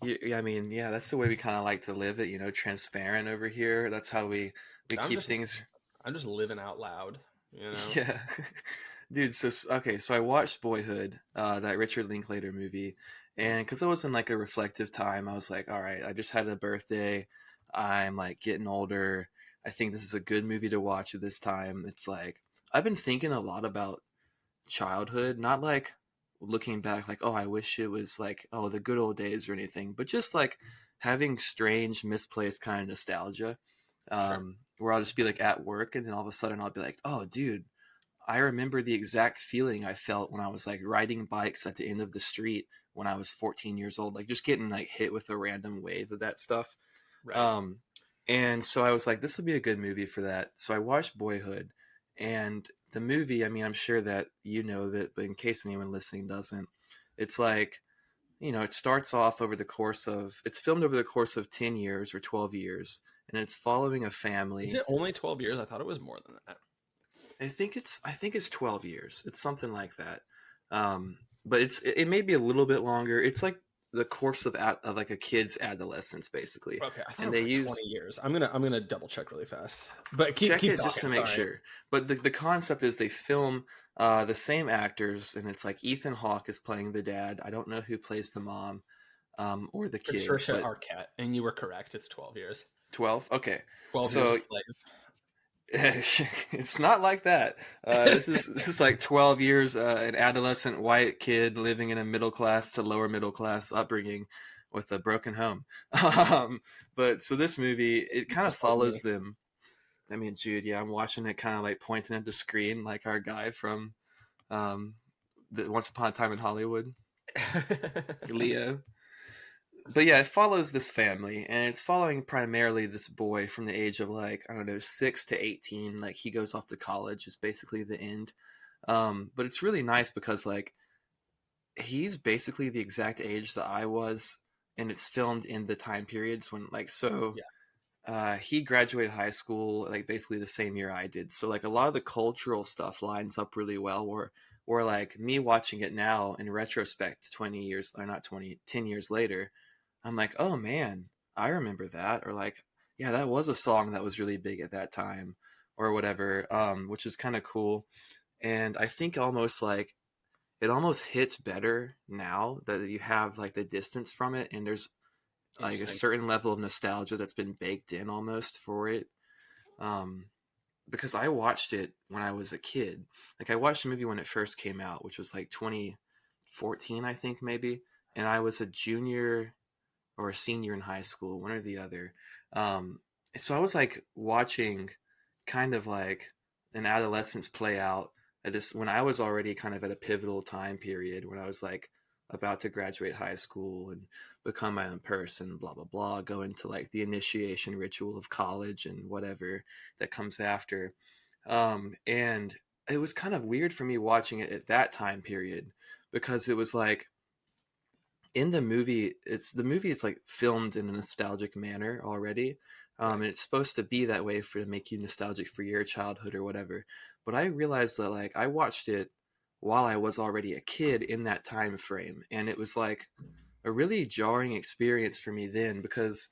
Yeah, I mean, yeah, that's the way we kind of like to live it, transparent over here. That's how we I'm keep just things. I'm just living out loud, you know. Yeah. Dude, so okay, so I watched Boyhood, that Richard Linklater movie, and because I was in like a reflective time, I was like, all right, I just had a birthday. I'm like getting older. I think this is a good movie to watch at this time. It's like I've been thinking a lot about childhood, not like looking back like, oh, I wish it was like, oh, the good old days or anything, but just like having strange, misplaced kind of nostalgia. Sure. Where I'll just be like at work and then all of a sudden I'll be like, oh, dude, I remember the exact feeling I felt when I was like riding bikes at the end of the street when I was 14 years old, like just getting like hit with a random wave of that stuff. Right. Um, and so I was like, this would be a good movie for that. So I watched Boyhood, and the movie, I mean, I'm sure that you know that, but in case anyone listening doesn't, it's like, it starts off it's filmed over the course of 10 years or 12 years, and it's following a Is family. it only 12 years? I thought it was more than that. I think it's 12 years. It's something like that. But it may be a little bit longer. It's like the course of like a kid's adolescence, basically. Okay, I thought it And was they like use 20 years. I'm gonna double check really fast. But check keep it just to talking. make Sorry. sure. But the concept is they film the same actors, and it's like Ethan Hawke is playing the dad. I don't know who plays the mom or the kids, Patricia but Arquette, and you were correct. It's 12 years. 12. Okay, 12 years so a slave. it's not like that. This is like 12 years, an adolescent white kid living in a middle class to lower middle class upbringing with a broken home. um, but so this movie, it kind of Just like follows me. them. I mean, Jude, yeah, I'm watching it kind of like pointing at the screen like our guy from um, the Once Upon a Time in Hollywood, Leo. But yeah, it follows this family, and it's following primarily this boy from the age of like, I don't know, 6 to 18. Like he goes off to college is basically the end. But it's really nice because like he's basically the exact age that I was, and it's filmed in the time periods when like so. Yeah, He graduated high school like basically the same year I did, so like a lot of the cultural stuff lines up really well. Where like me watching it now in retrospect, 20 years or not 20, 10 years later, I'm like, oh man, I remember that. Or like, yeah, that was a song that was really big at that time or whatever, which is kind of cool. And I think almost like it almost hits better now that you have like the distance from it and there's like a interesting. certain level of nostalgia that's been baked in almost for it. Um, because I watched it when I was a kid. Like I watched the movie when it first came out, which was like 2014, I think maybe. And I was a junior or a senior in high school, one or the other. Um, so I was like watching kind of like an adolescence play out at this when I was already kind of at a pivotal time period when I was like about to graduate high school and become my own person, blah blah blah, go into like the initiation ritual of college and whatever that comes after. And it was kind of weird for me watching it at that time period because it was like in the movie it's like filmed in a nostalgic manner already, Right. and it's supposed to be that way for to make you nostalgic for your childhood or whatever. But I realized that like I watched it while I was already a kid in that time frame, and it was like a really jarring experience for me then because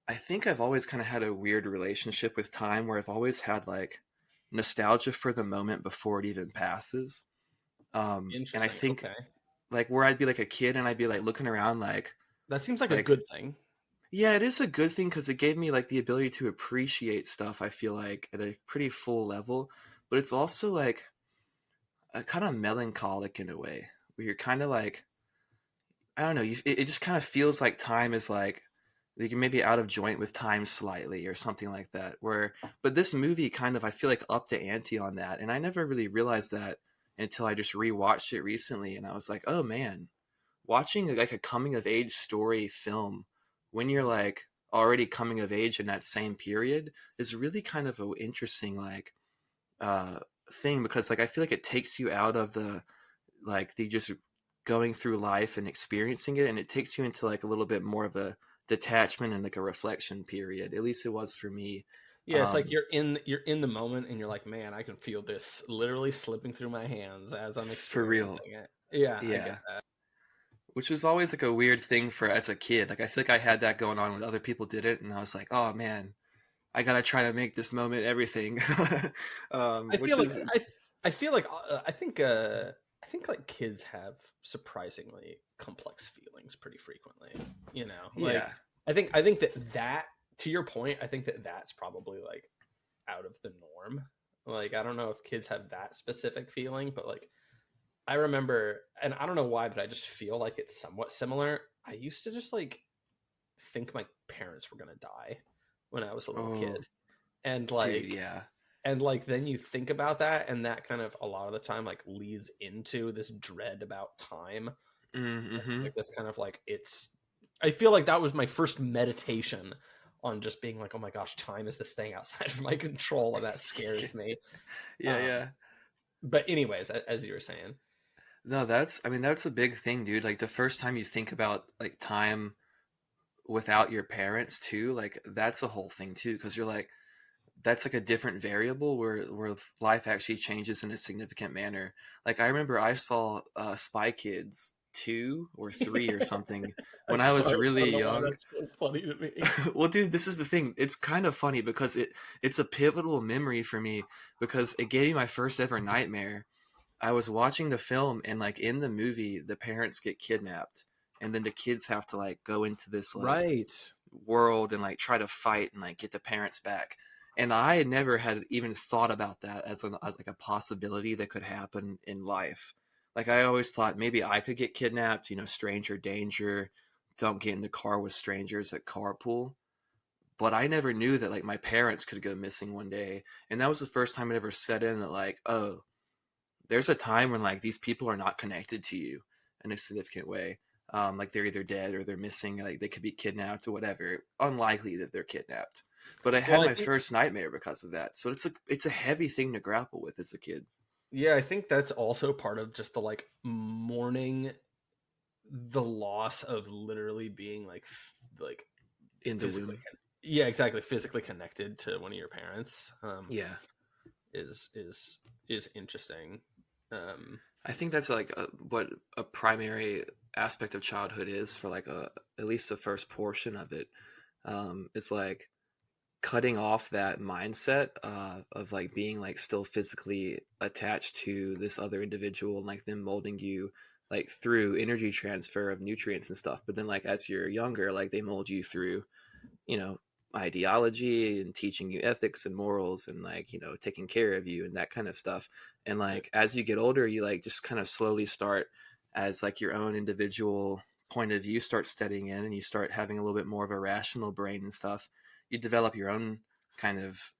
I think I've always kind of had a weird relationship with time where I've always had like nostalgia for the moment before it even passes. And I Interesting. think Okay. like where I'd be like a kid and I'd be like looking around That seems like a like good thing. yeah, it is a good thing because it gave me like the ability to appreciate stuff. I feel like at a pretty full level, but it's also like a kind of melancholic in a way where you're kind of like I don't know. It just kind of feels like time is like you're maybe out of joint with time slightly or something like that. But this movie kind of I feel like upped the ante on that, and I never really realized that until I just rewatched it recently, and I was like, oh man, watching like a coming of age story film when you're like already coming of age in that same period is really kind of an interesting like uh thing because like I feel like it takes you out of the just going through life and experiencing it, and it takes you into like a little bit more of a detachment and like a reflection period. At least it was for me. Yeah, it's like um you're in the moment and you're like, man, I can feel this literally slipping through my hands as I'm for real. experiencing it. Yeah, I get Yeah, that. which was always like a weird thing for as a kid. Like I feel like I had that going on when other people did it, and I was like, oh man, I gotta try to make this moment everything. I Which feel like is I feel like I think like kids have surprisingly complex feelings pretty frequently. You know, like yeah. I think that to your point, I think that's probably like out of the norm. Like I don't know if kids have that specific feeling, but like I remember, and I don't know why, but I just feel like it's somewhat similar. I used to just like think my parents were gonna die when I was a little Oh, kid, and dude, yeah. then you think about that, and that kind of a lot of the time like leads into this dread about time, Mm-hmm. like this kind of like it's. I feel like that was my first meditation on just being like, oh my gosh, time is this thing outside of my control, and that scares me. Yeah, Um, yeah. but anyways, as you were saying, No, that's I mean that's a big thing, dude. Like the first time you think about like time without your parents too, like that's a whole thing too, because you're like that's like a different variable where life actually changes in a significant manner. Like I remember I saw Spy Kids 2 or 3 or something when I was I really don't know why young. that's so funny to me. Well, dude, this is the thing. It's kind of funny because it's a pivotal memory for me because it gave me my first ever nightmare. I was watching the film and like in the movie, the parents get kidnapped and then the kids have to like go into this like Right. world and like try to fight and like get the parents back. And I had never had even thought about that as like a possibility that could happen in life. Like I always thought maybe I could get kidnapped, stranger danger, don't get in the car with strangers at carpool. But I never knew that like my parents could go missing one day. And that was the first time it ever set in that like, oh, there's a time when like these people are not connected to you in a significant way. Like they're either dead or they're missing, like they could be kidnapped or whatever. Unlikely that they're kidnapped. But I Well, had I my think first nightmare because of that. So it's a heavy thing to grapple with as a kid. yeah, I think that's also part of just the like mourning the loss of literally being like like In the physically womb. yeah, exactly, physically connected to one of your parents. Yeah. Is is interesting. Um I think that's like what a primary aspect of childhood is for like at least the first portion of it. It's like cutting off that mindset of like being like still physically attached to this other individual and like them molding you like through energy transfer of nutrients and stuff. But then like as you're younger, like they mold you through, you know, ideology and teaching you ethics and morals and like, taking care of you and that kind of stuff. And like as you get older, you like just kind of slowly start as like your own individual point of view start studying in and you start having a little bit more of a rational brain and stuff. You develop your own kind of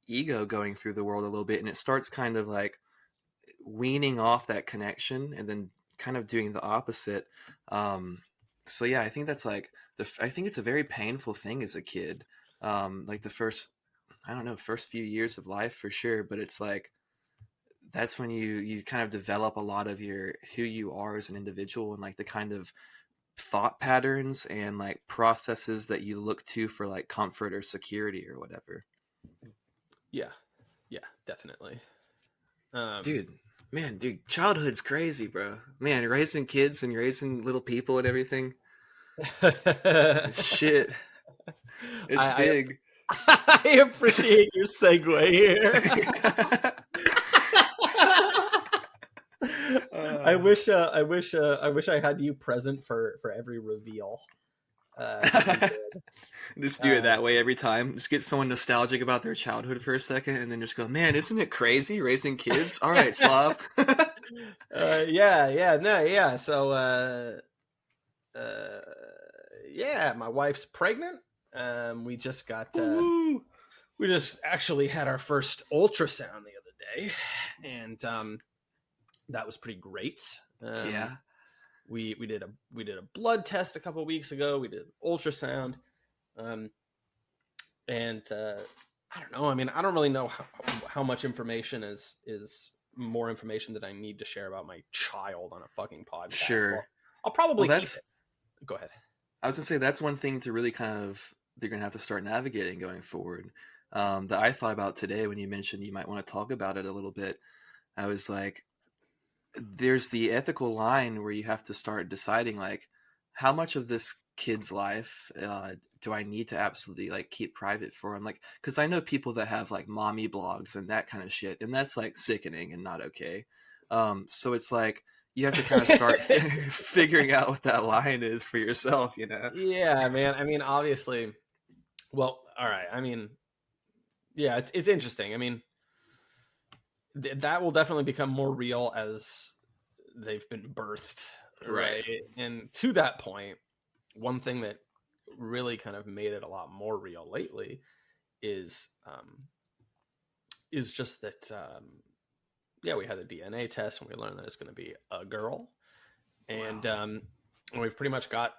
ego going through the world a little bit and it starts kind of like weaning off that connection and then kind of doing the opposite. So yeah, I think that's like I think it's a very painful thing as a kid. Like the first, I don't know, first few years of life for sure, but it's like that's when you kind of develop a lot of your who you are as an individual and like the kind of thought patterns and like processes that you look to for like comfort or security or whatever. yeah. Yeah, definitely. Um Dude, man, dude, childhood's crazy, bro. Man, raising kids and raising little people and everything. Shit, it's I big. I appreciate your segue here. uh, I wish I had you present for every reveal. That you did. just do it Uh, that way every time. Just get someone nostalgic about their childhood for a second, and then just go, "Man, isn't it crazy raising kids?" All right, Slav. yeah, no, yeah. So, uh, yeah, my wife's pregnant. We just got, Woo! we just actually had our first ultrasound the other day, and that was pretty great. Yeah, We did a blood test a couple weeks ago. We did ultrasound, um, and I don't know. I mean, I don't really know how much information is more information that I need to share about my child on a fucking podcast. sure. Well, I'll Well, probably keep that's it. Go ahead. I was gonna say that's one thing to really kind of they're gonna have to start navigating going forward. That I thought about today when you mentioned you might want to talk about it a little bit. I was like, there's the ethical line where you have to start deciding like how much of this kid's life do I need to absolutely like keep private for him, like because I know people that have like mommy blogs and that kind of shit, and that's like sickening and not okay. So it's like you have to kind of start figuring out what that line is for yourself, you know. Yeah, man. I mean, obviously, well, all right. I mean, yeah, it's interesting. I mean, that will definitely become more real as they've been birthed, Right. right? And to that point, one thing that really kind of made it a lot more real lately is just that yeah, we had a DNA test and we learned that it's going to be a girl, and Wow. we've pretty much got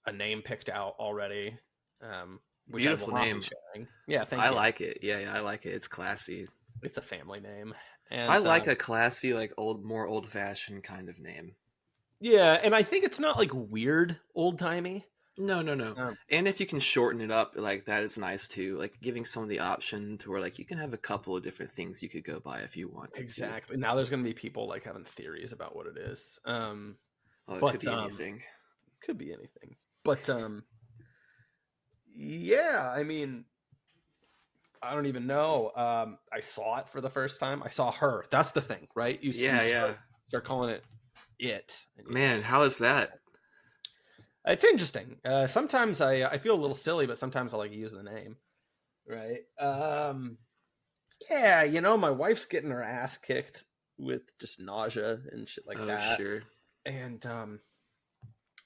a name picked out already, which I will Beautiful not be name. sharing. Yeah, I thank you. like it. Yeah, yeah, I like it. It's classy. It's a family name, I and like a classy, like more old fashioned kind of name. yeah, and I think it's not like weird old timey. No, no, no. Um, And if you can shorten it up, like that is nice too. Like giving someone the option to where like you can have a couple of different things you could go by if you wanted to. exactly. Now there's going to be people like having theories about what it is. Oh, it could But be anything. could be anything. But yeah, I mean, I don't even know. I saw it for the first time. I saw her. That's the thing, right? You Yeah, yeah. start calling it it, and you Man, see. how is that? It's interesting. Sometimes I feel a little silly, but sometimes I like use the name, right? Yeah, you know, my wife's getting her ass kicked with just nausea and shit like Oh, that, sure. and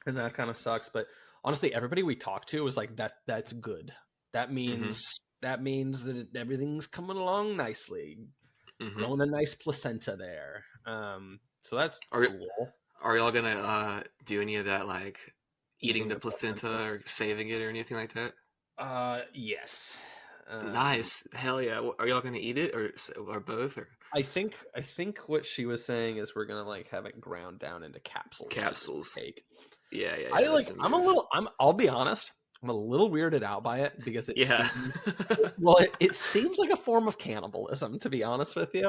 that kind of sucks. But honestly, everybody we talk to is like that. That's good. That Mm-hmm. means that everything's coming along nicely. Mm-hmm. Growing a nice placenta there. So that's Are cool. are y'all gonna do any of that like eating Eating the the placenta. placenta or saving it or anything like that? Yes. Nice. Hell yeah. Are y'all gonna eat it or both or I think what she was saying is we're gonna like have it ground down into capsules to capsules? take. Yeah, yeah, I yeah. like. That's the I'm a move. little. I'll be honest. I'm a little weirded out by it because it Yeah. seems. Well, it seems like a form of cannibalism, to be honest with you.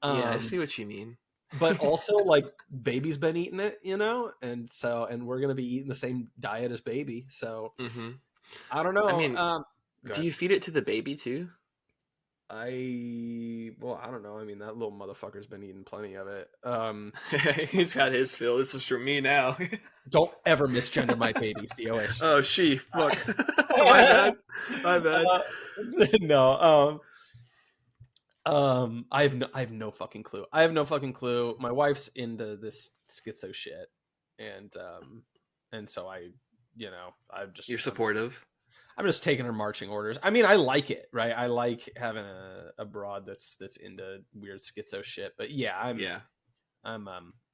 Yeah, I Um, see what you mean. but also like baby's been eating it, you know, and we're gonna be eating the same diet as baby. So Hmm. I don't I know. mean, Go do ahead. you feed it to the baby too? I don't know. I mean, that little motherfucker's been eating plenty of it. He's got his fill. This is for me now. Don't ever misgender my baby, COH. Oh, she. Fuck. My bad. My bad. No. I have no fucking clue. I have no fucking clue. My wife's into this schizo shit, and so You're supportive. I'm just taking her marching orders. I mean, I like it, right? I like having a broad that's into weird schizo shit. But yeah, Yeah. I'm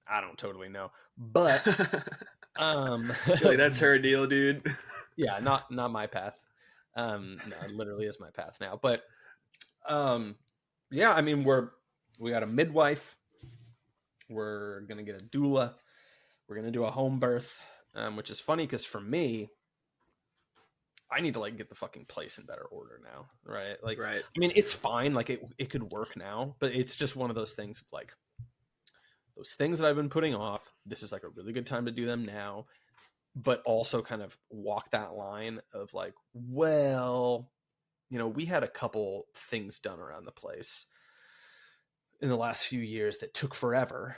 I don't totally know, but um, Like that's her deal, dude. yeah, not my path. No, it literally is my path now. But um, yeah, I mean, we got a midwife. We're gonna get a doula. We're gonna do a home birth, which is funny because for me, I need to like get the fucking place in better order now, right? Like, Right. I mean, it's fine. Like, it could work now, but it's just one of those things of like those things that I've been putting off. This is like a really good time to do them now, but also kind of walk that line of like, well, you know, we had a couple things done around the place in the last few years that took forever,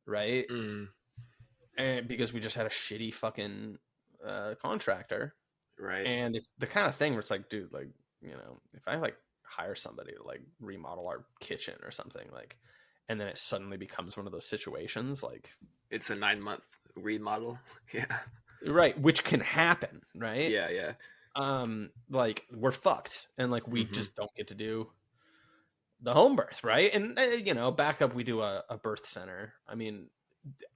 right? Mm, And because we just had a shitty fucking contractor, right. and it's the kind of thing where it's like, dude, like, you know, if I like hire somebody to like remodel our kitchen or something, like, and then it suddenly becomes one of those situations, like, It's a 9-month remodel. Yeah. right, which can happen, right? Yeah, yeah. Like we're fucked, and like we Hmm. just don't get to do the home birth, right? And you know, back up, we do a birth center. I mean,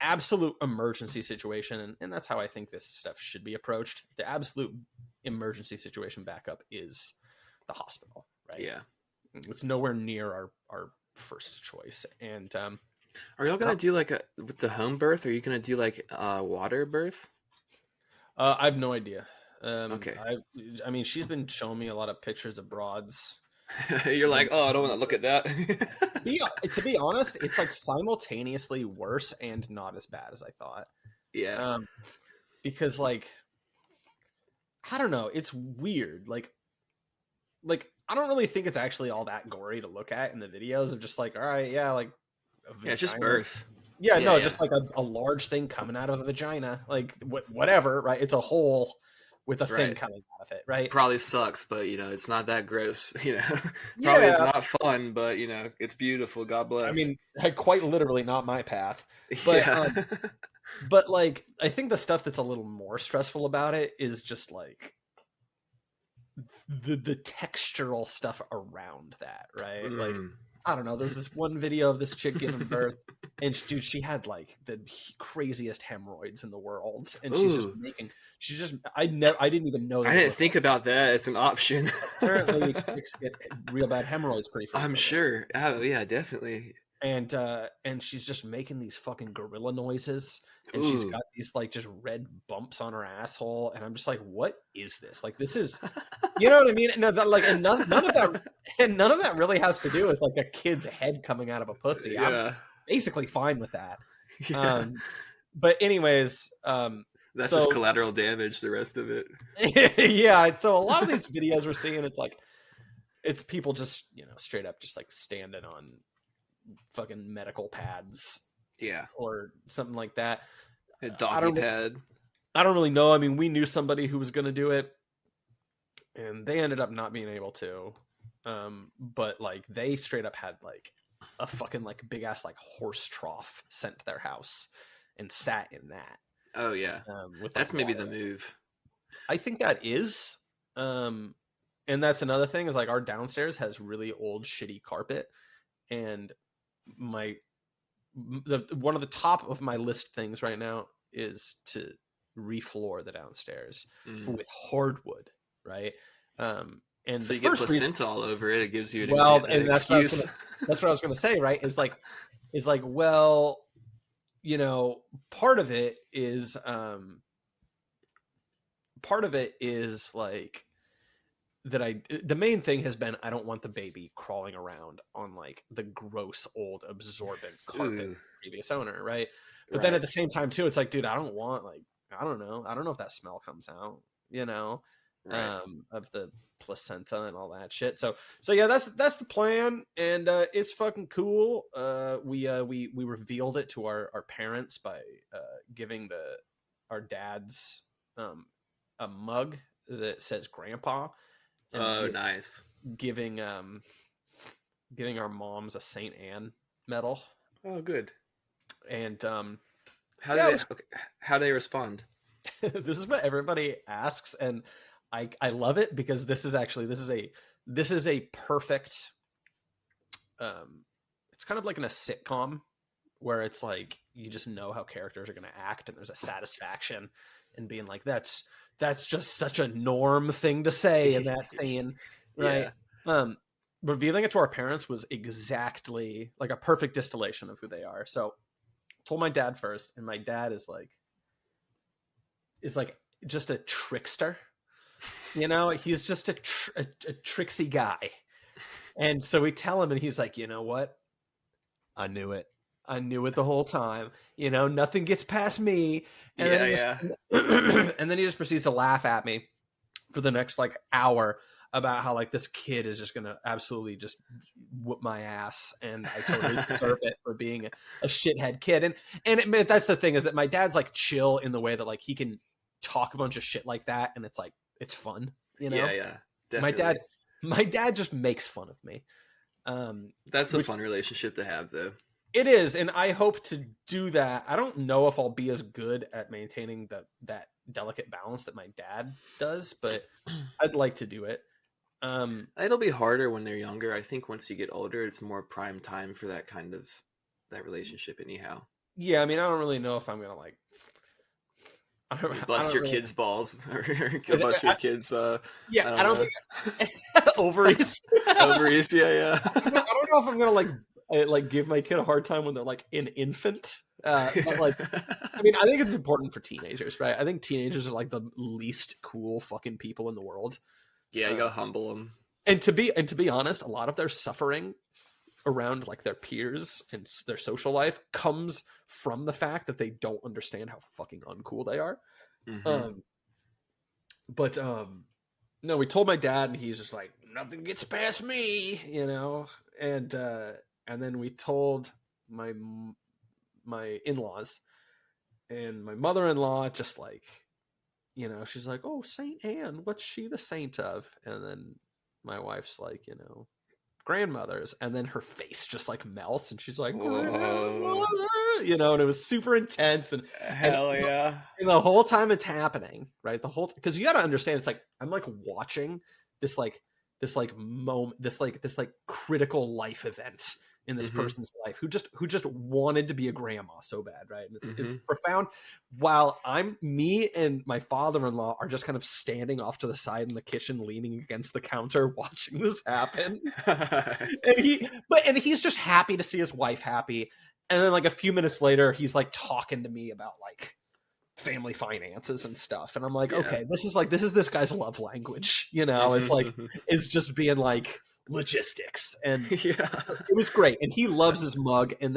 absolute emergency situation, and that's how I think this stuff should be approached. The absolute emergency situation backup is the hospital, right? Yeah. It's nowhere near our first choice. And Are y'all gonna do like a with the home birth? Are you gonna do like water birth? I have no idea. Okay. I mean, she's been showing me a lot of pictures of broads You're like, oh, I don't want to look at that. To be honest, it's like simultaneously worse and not as bad as I thought. Yeah. Because like, I don't know, it's weird. Like I don't really think it's actually all that gory to look at in the videos of just like, all right, yeah, like yeah, it's just birth. Yeah, Yeah, no, yeah. just like a large thing coming out of a vagina, like whatever, right? It's a hole with a thing Right. coming out of it, right? Probably sucks, but it's not that gross. Probably it's Yeah, not fun, but it's beautiful. God I bless. mean, quite literally not my path, but Yeah. but like I think the stuff that's a little more stressful about it is just like the textural stuff around that, right? Like I don't know, there's this one video of this chick giving birth, and dude, she had like the craziest hemorrhoids in the world, and I didn't even know that. I didn't think about that as an option. Apparently chicks get real bad hemorrhoids pretty frequently. I'm sure. Oh yeah, definitely. And she's just making these fucking gorilla noises, and she's got these like just red bumps on her asshole, and I'm just like, what is this? Like, this is, you know what I mean? No, that, like, and none of that really has to do with like a kid's head coming out of a pussy. Yeah. I'm basically fine with that. Yeah. But anyways, that's just collateral damage. The rest of it. Yeah. So a lot of these videos we're seeing, it's people just straight up just like standing on fucking medical pads, or something like that. A donkey pad. I don't really know. I mean, we knew somebody who was going to do it, and they ended up not being able to. But like they straight up had like a fucking like big ass like horse trough sent to their house and sat in that. Oh yeah, that's maybe the move. I think that is. And that's another thing is like our downstairs has really old shitty carpet, and one of the top of my list things right now is to refloor the downstairs with hardwood, right? And so you get placenta all over it. It gives you an excuse. That's what I was going to say, right? Is like, well, part of it is like that the main thing has been I don't want the baby crawling around on like the gross old absorbent carpet of the previous owner, right? But then at the same time too, it's like, dude, I don't want like I don't know if that smell comes out, of the placenta and all that shit. So yeah, that's the plan, and it's fucking cool. We revealed it to our parents by giving our dads a mug that says Grandpa. Nice. Giving our moms a St. Anne medal. Oh, good. And how do they respond? This is what everybody asks, and I love it because this is a perfect. It's kind of like in a sitcom where it's like you just know how characters are going to act, and there's a satisfaction in being like that's just such a norm thing to say in that scene, right? Yeah. Revealing it to our parents was exactly like a perfect distillation of who they are. So told my dad first, and my dad is like just a trickster, he's just a tricksy guy. And so we tell him, and he's like, you know what? I knew it the whole time. Nothing gets past me. And and then he just proceeds to laugh at me for the next like hour about how like this kid is just gonna absolutely just whoop my ass, and I totally deserve it for being a shithead kid. And that's the thing, is that my dad's like chill in the way that like he can talk a bunch of shit like that, and it's like it's fun, Yeah, definitely. My dad just makes fun of me. That's a fun relationship to have, though. It is, and I hope to do that. I don't know if I'll be as good at maintaining that delicate balance that my dad does, but I'd like to do it. It'll be harder when they're younger. I think once you get older, it's more prime time for that relationship anyhow. Yeah, I mean, I don't really know if I'm gonna like bust your kids' balls or bust your kids. I don't think ovaries. Ovaries, yeah. I don't know if I'm gonna like give my kid a hard time when they're like an infant. But like, I mean, I think it's important for teenagers, right? I think teenagers are like the least cool fucking people in the world. Yeah, you gotta humble them. And to be honest, a lot of their suffering around like their peers and their social life comes from the fact that they don't understand how fucking uncool they are. Mm-hmm. But no, we told my dad, and he's just like, nothing gets past me, you know. And then we told my in-laws, and my mother-in-law just like, you know, she's like, oh, Saint Anne, what's she the saint of? And then my wife's like, you know, grandmothers, and then her face just like melts, and she's like, Whoa. you know, and it was super intense, and Hell yeah. and the whole time it's happening, right? The whole, because you got to understand, it's like I'm like watching this moment, this critical life event in this person's life who just wanted to be a grandma so bad, right? And it's profound. While me and my father-in-law are just kind of standing off to the side in the kitchen, leaning against the counter, watching this happen. and he's just happy to see his wife happy. And then like a few minutes later, he's like talking to me about like family finances and stuff, and I'm like, okay, this is this guy's love language, you know. It's like it's just being like logistics, and it was great. And he loves his mug, and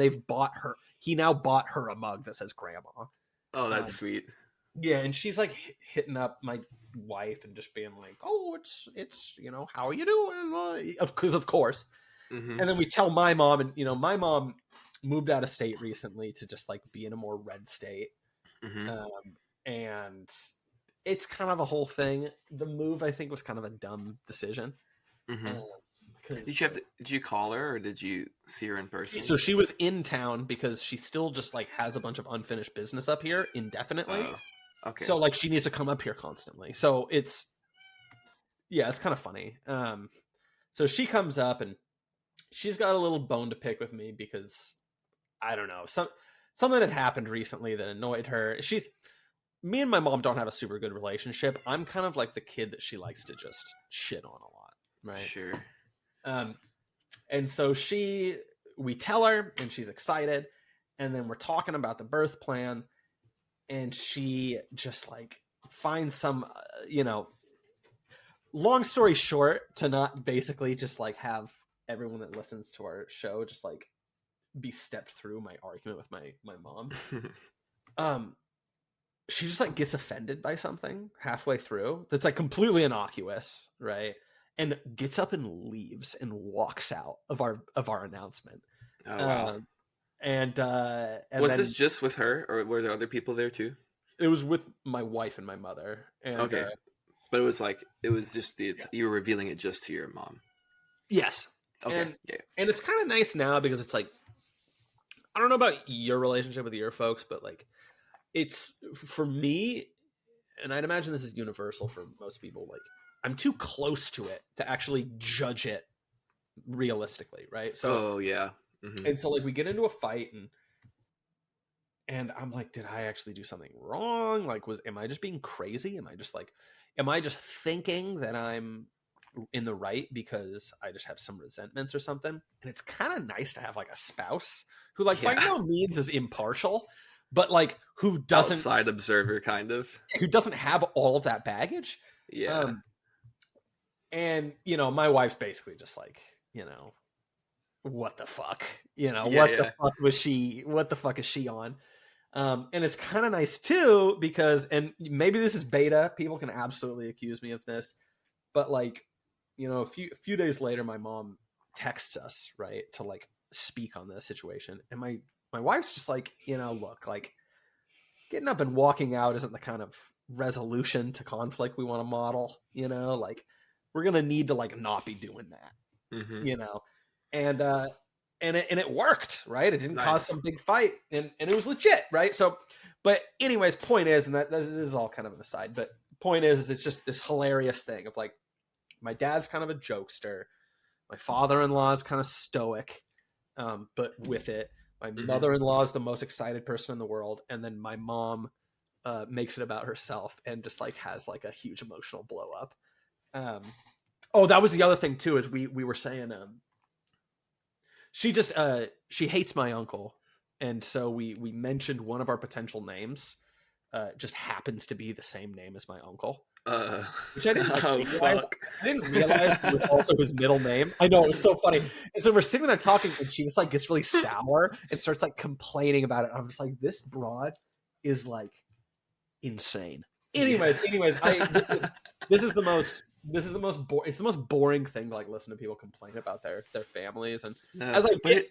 he now bought her a mug that says grandma. Oh, that's sweet. Yeah, and she's like hitting up my wife and just being like, oh, it's you know, how are you doing? Of course. And then we tell my mom, and you know, my mom moved out of state recently to just like be in a more red state. And it's kind of a whole thing. The move, I think, was kind of a dumb decision. Did you call her, or did you see her in person? So she was in town because she still just like has a bunch of unfinished business up here indefinitely. Okay. So like she needs to come up here constantly. So it's kind of funny. So she comes up, and she's got a little bone to pick with me because I don't know, something had happened recently that annoyed her. Me and my mom don't have a super good relationship. I'm kind of like the kid that she likes to just shit on a lot, right? Sure. And so we tell her, and she's excited, and then we're talking about the birth plan, and she just like finds some, you know, long story short, to not basically just like have everyone that listens to our show just like be stepped through my argument with my mom. She just like gets offended by something halfway through that's like completely innocuous, right? And gets up and leaves and walks out of our announcement. Oh wow. And was this just with her, or were there other people there too? It was with my wife and my mother. And, okay, but it was just you were revealing it just to your mom. Yes. Okay. And it's kind of nice now because it's like, I don't know about your relationship with your folks, but like it's for me, and I'd imagine this is universal for most people, like I'm too close to it to actually judge it realistically, right? So and so like we get into a fight, and I'm like, did I actually do something wrong? Like am I just being crazy? Am I just thinking that I'm in the right because I just have some resentments or something? And it's kind of nice to have like a spouse who like by no means is impartial, but like who doesn't, outside observer kind of, who doesn't have all of that baggage. And you know, my wife's basically just like, you know, what the fuck, you know, the fuck is she on? And it's kind of nice too because, and maybe this is beta, people can absolutely accuse me of this, but like, you know, a few days later, my mom texts us, right, to like speak on this situation. And my wife's just like, you know, look, like getting up and walking out isn't the kind of resolution to conflict we want to model, you know, like we're going to need to like not be doing that, you know? And it worked, right? It didn't cause some big fight, and it was legit, right? So, but anyways, point is, and this is all kind of an aside, but point is it's just this hilarious thing of like, my dad's kind of a jokester. My father-in-law is kind of stoic, but with it. My mother-in-law is the most excited person in the world. And then my mom makes it about herself and just like has like a huge emotional blow up. That was the other thing too, is we were saying she hates my uncle. And so we mentioned one of our potential names just happens to be the same name as my uncle. Which I didn't like. I didn't realize it was also his middle name. I know, it was so funny. And so we're sitting there talking, and she just like gets really sour and starts like complaining about it. I'm just like, this broad is like insane. Anyways, this is the most it's the most boring thing to like listen to people complain about their families. And as I get,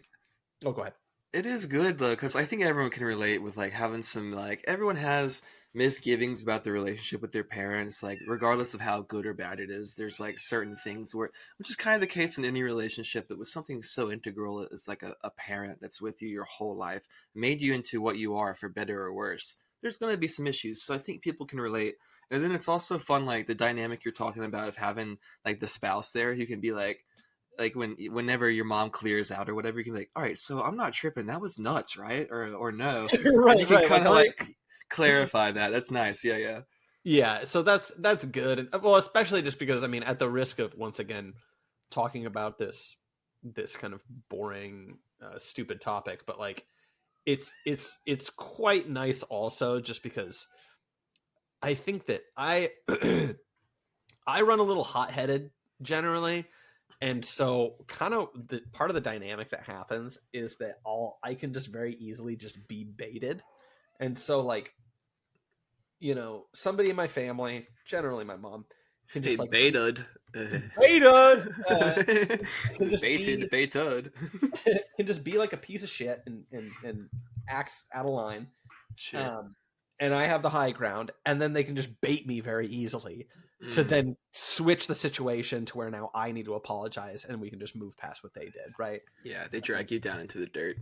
oh, go ahead. It is good though, because I think everyone can relate with like having some like everyone has misgivings about their relationship with their parents, like regardless of how good or bad it is. There's like certain things where, which is kind of the case in any relationship, but with something so integral as like a parent that's with you your whole life, made you into what you are for better or worse. There's going to be some issues, so I think people can relate. And then it's also fun, like the dynamic you're talking about of having like the spouse there. You can be like whenever your mom clears out or whatever, you can be like, all right, so I'm not tripping. That was nuts, right? Or no. Right, And you can kind of like clarify that. That's nice. Yeah. yeah. So that's good. And, well, especially just because I mean, at the risk of once again talking about this kind of boring, stupid topic, but like it's quite nice also just because I think that I I run a little hot-headed generally. And so kind of the part of the dynamic that happens is that I can just very easily just be baited. And so like, you know, somebody in my family, generally my mom, can just like baited. Baited! Baited. Can just be like a piece of shit and acts out of line. Sure. And I have the high ground, and then they can just bait me very easily to then switch the situation to where now I need to apologize, and we can just move past what they did, right? Yeah, they drag you down into the dirt.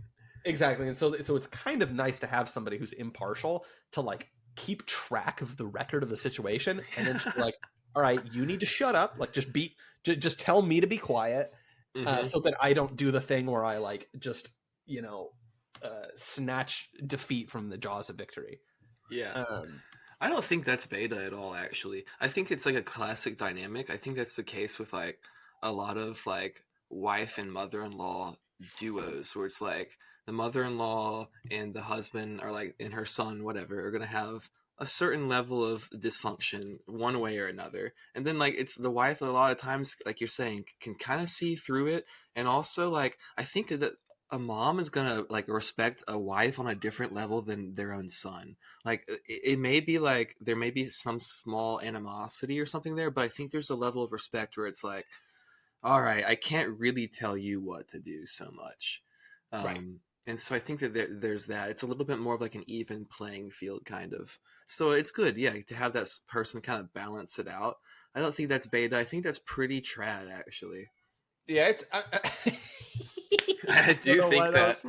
Exactly. And so it's kind of nice to have somebody who's impartial to like keep track of the record of the situation, and then just be like, all right, you need to shut up. Like just tell me to be quiet, so that I don't do the thing where I like just, you know, snatch defeat from the jaws of victory. Yeah. I don't think that's beta at all, actually. I think it's like a classic dynamic. I think that's the case with like a lot of like wife and mother-in-law duos where it's like the mother-in-law and the husband are like, and her son, whatever, are going to have a certain level of dysfunction one way or another. And then like it's the wife a lot of times, like you're saying, can kind of see through it. And also like, I think that a mom is gonna like respect a wife on a different level than their own son. Like it may be like there may be some small animosity or something there, but I think there's a level of respect where it's like, all right, I can't really tell you what to do so much. Right. And so I think that there's that. It's a little bit more of like an even playing field kind of. So it's good, yeah, to have that person kind of balance it out. I don't think that's beta. I think that's pretty trad, actually. Yeah, it's. I do think that.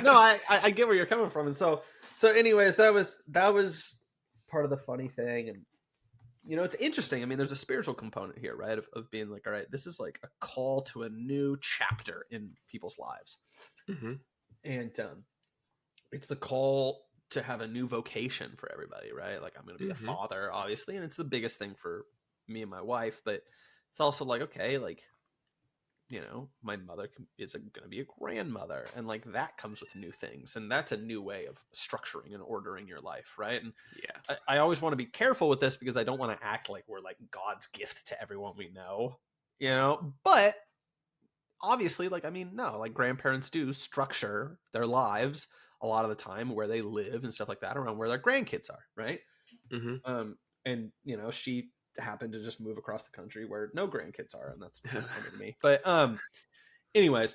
No, I get where you're coming from, and so anyways, that was part of the funny thing, and you know, it's interesting. I mean, there's a spiritual component here, right? Of being like, all right, this is like a call to a new chapter in people's lives, and it's the call to have a new vocation for everybody, right? Like, I'm going to be a father, obviously, and it's the biggest thing for me and my wife, but it's also like, okay, like, you know, my mother is going to be a grandmother, and like that comes with new things, and that's a new way of structuring and ordering your life, right? And yeah, I always want to be careful with this because I don't want to act like we're like God's gift to everyone we know, you know, but obviously, like, I mean, no, like grandparents do structure their lives a lot of the time where they live and stuff like that around where their grandkids are, right? And you know, she happened to just move across the country where no grandkids are, and that's funny to me. But anyways,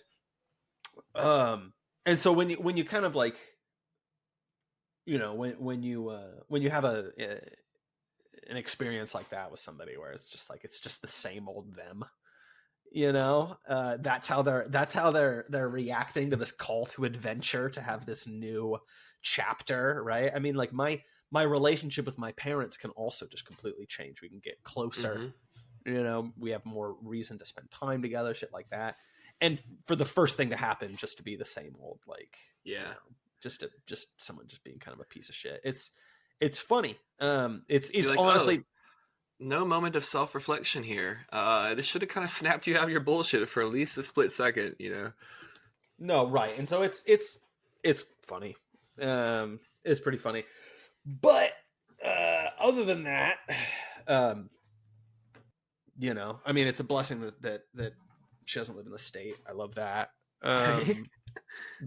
and so when you kind of like, you know, when you have an experience like that with somebody where it's just like it's just the same old them, you know, that's how they're reacting to this call to adventure, to have this new chapter, right? I mean, like my relationship with my parents can also just completely change. We can get closer, you know, we have more reason to spend time together, shit like that. And for the first thing to happen just to be the same old, like, yeah, you know, just someone just being kind of a piece of shit. It's funny. It's like, honestly, no moment of self-reflection here. This should have kind of snapped you out of your bullshit for at least a split second, you know? No, right. And so it's funny. It's pretty funny. But other than that, you know, I mean, it's a blessing that she doesn't live in the state. I love that.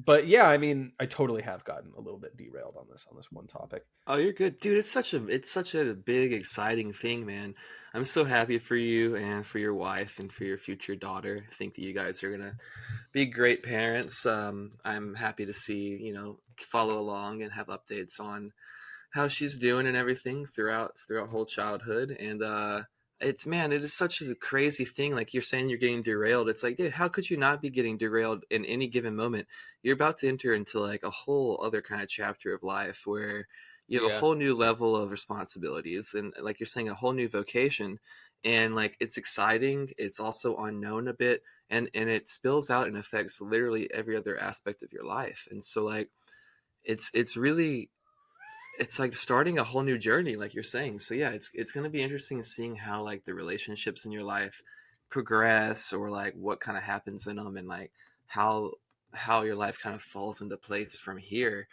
But yeah, I mean, I totally have gotten a little bit derailed on this one topic. Oh, you're good, dude. It's such a big, exciting thing, man. I'm so happy for you and for your wife and for your future daughter. I think that you guys are gonna be great parents. I'm happy to see, follow along and have updates on how she's doing and everything throughout whole childhood. And it is such a crazy thing. Like you're saying, you're getting derailed. It's like, dude, how could you not be getting derailed in any given moment? You're about to enter into like a whole other kind of chapter of life where you have a Yeah. whole new level of responsibilities and, like you're saying, a whole new vocation. And like it's exciting. It's also unknown a bit, and it spills out and affects literally every other aspect of your life. And so like it's really, it's like starting a whole new journey, like you're saying. So yeah, it's going to be interesting seeing how like the relationships in your life progress, or like what kind of happens in them, and like how your life kind of falls into place from here.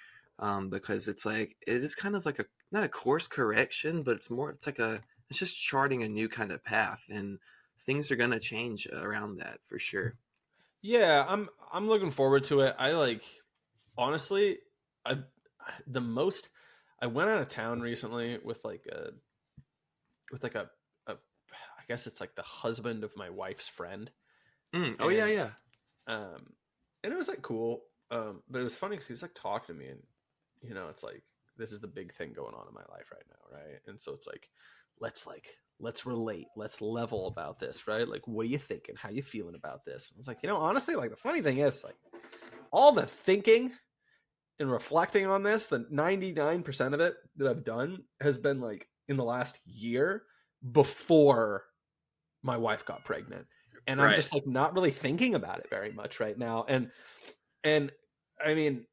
Because it's like it is kind of like a, not a course correction, but it's just charting a new kind of path, and things are going to change around that for sure. Yeah, I'm looking forward to it. I like, honestly, I the most I went out of town recently with like a I guess it's like the husband of my wife's friend. Oh yeah, And yeah. um and it was like cool. But it was funny because he was like talking to me, and it's like, this is the big thing going on in my life right now, right? And so it's let's relate, let's level about this, right? Like, what are you thinking? How you feeling about this? I was like, honestly, like the funny thing is, like, all the thinking and reflecting on this, the 99% of it that I've done has been like in the last year before my wife got pregnant. And I'm Right. just like not really thinking about it very much right now. And I mean,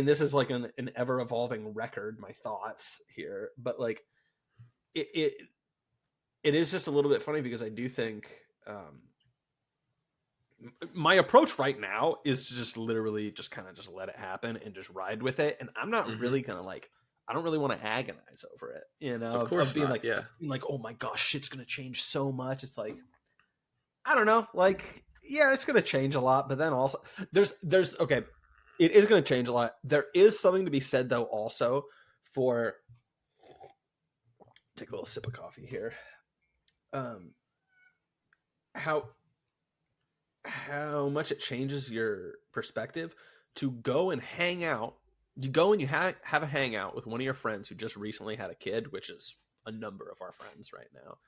this is like an ever evolving record, my thoughts here, but like it, it, it is just a little bit funny because I do think, my approach right now is to just literally just kind of just let it happen and just ride with it. And I'm not Hmm. really gonna like, I don't really want to agonize over it, Of of course being not. Yeah. like, oh my gosh, shit's gonna change so much. It's like, I don't know, like, yeah, it's gonna change a lot, but then also there's okay, it is gonna change a lot. There is something to be said though, also for, take a little sip of coffee here. Um, how much it changes your perspective to go and hang out. You go and you have a hangout with one of your friends who just recently had a kid, which is a number of our friends right now,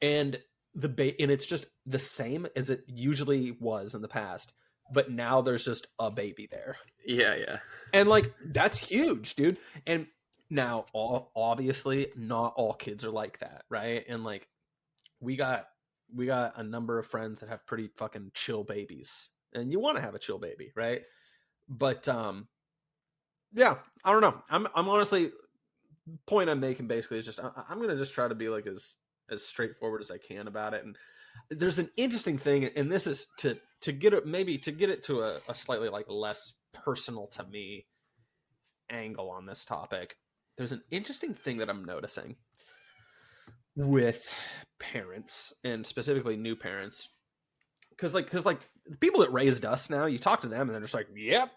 and and it's just the same as it usually was in the past, but now there's just a baby there, Yeah, yeah. and like that's huge, dude. And now, obviously, not all kids are like that, right? And like we got a number of friends that have pretty fucking chill babies, and you want to have a chill baby, right? But yeah, I don't know. I'm honestly, point I'm making basically is just I'm gonna just try to be like as straightforward as I can about it. And there's an interesting thing, and this is to get it, maybe to get it to a slightly like less personal to me angle on this topic. There's an interesting thing that I'm noticing with parents, and specifically new parents, because the people that raised us, now you talk to them and they're just like, yep,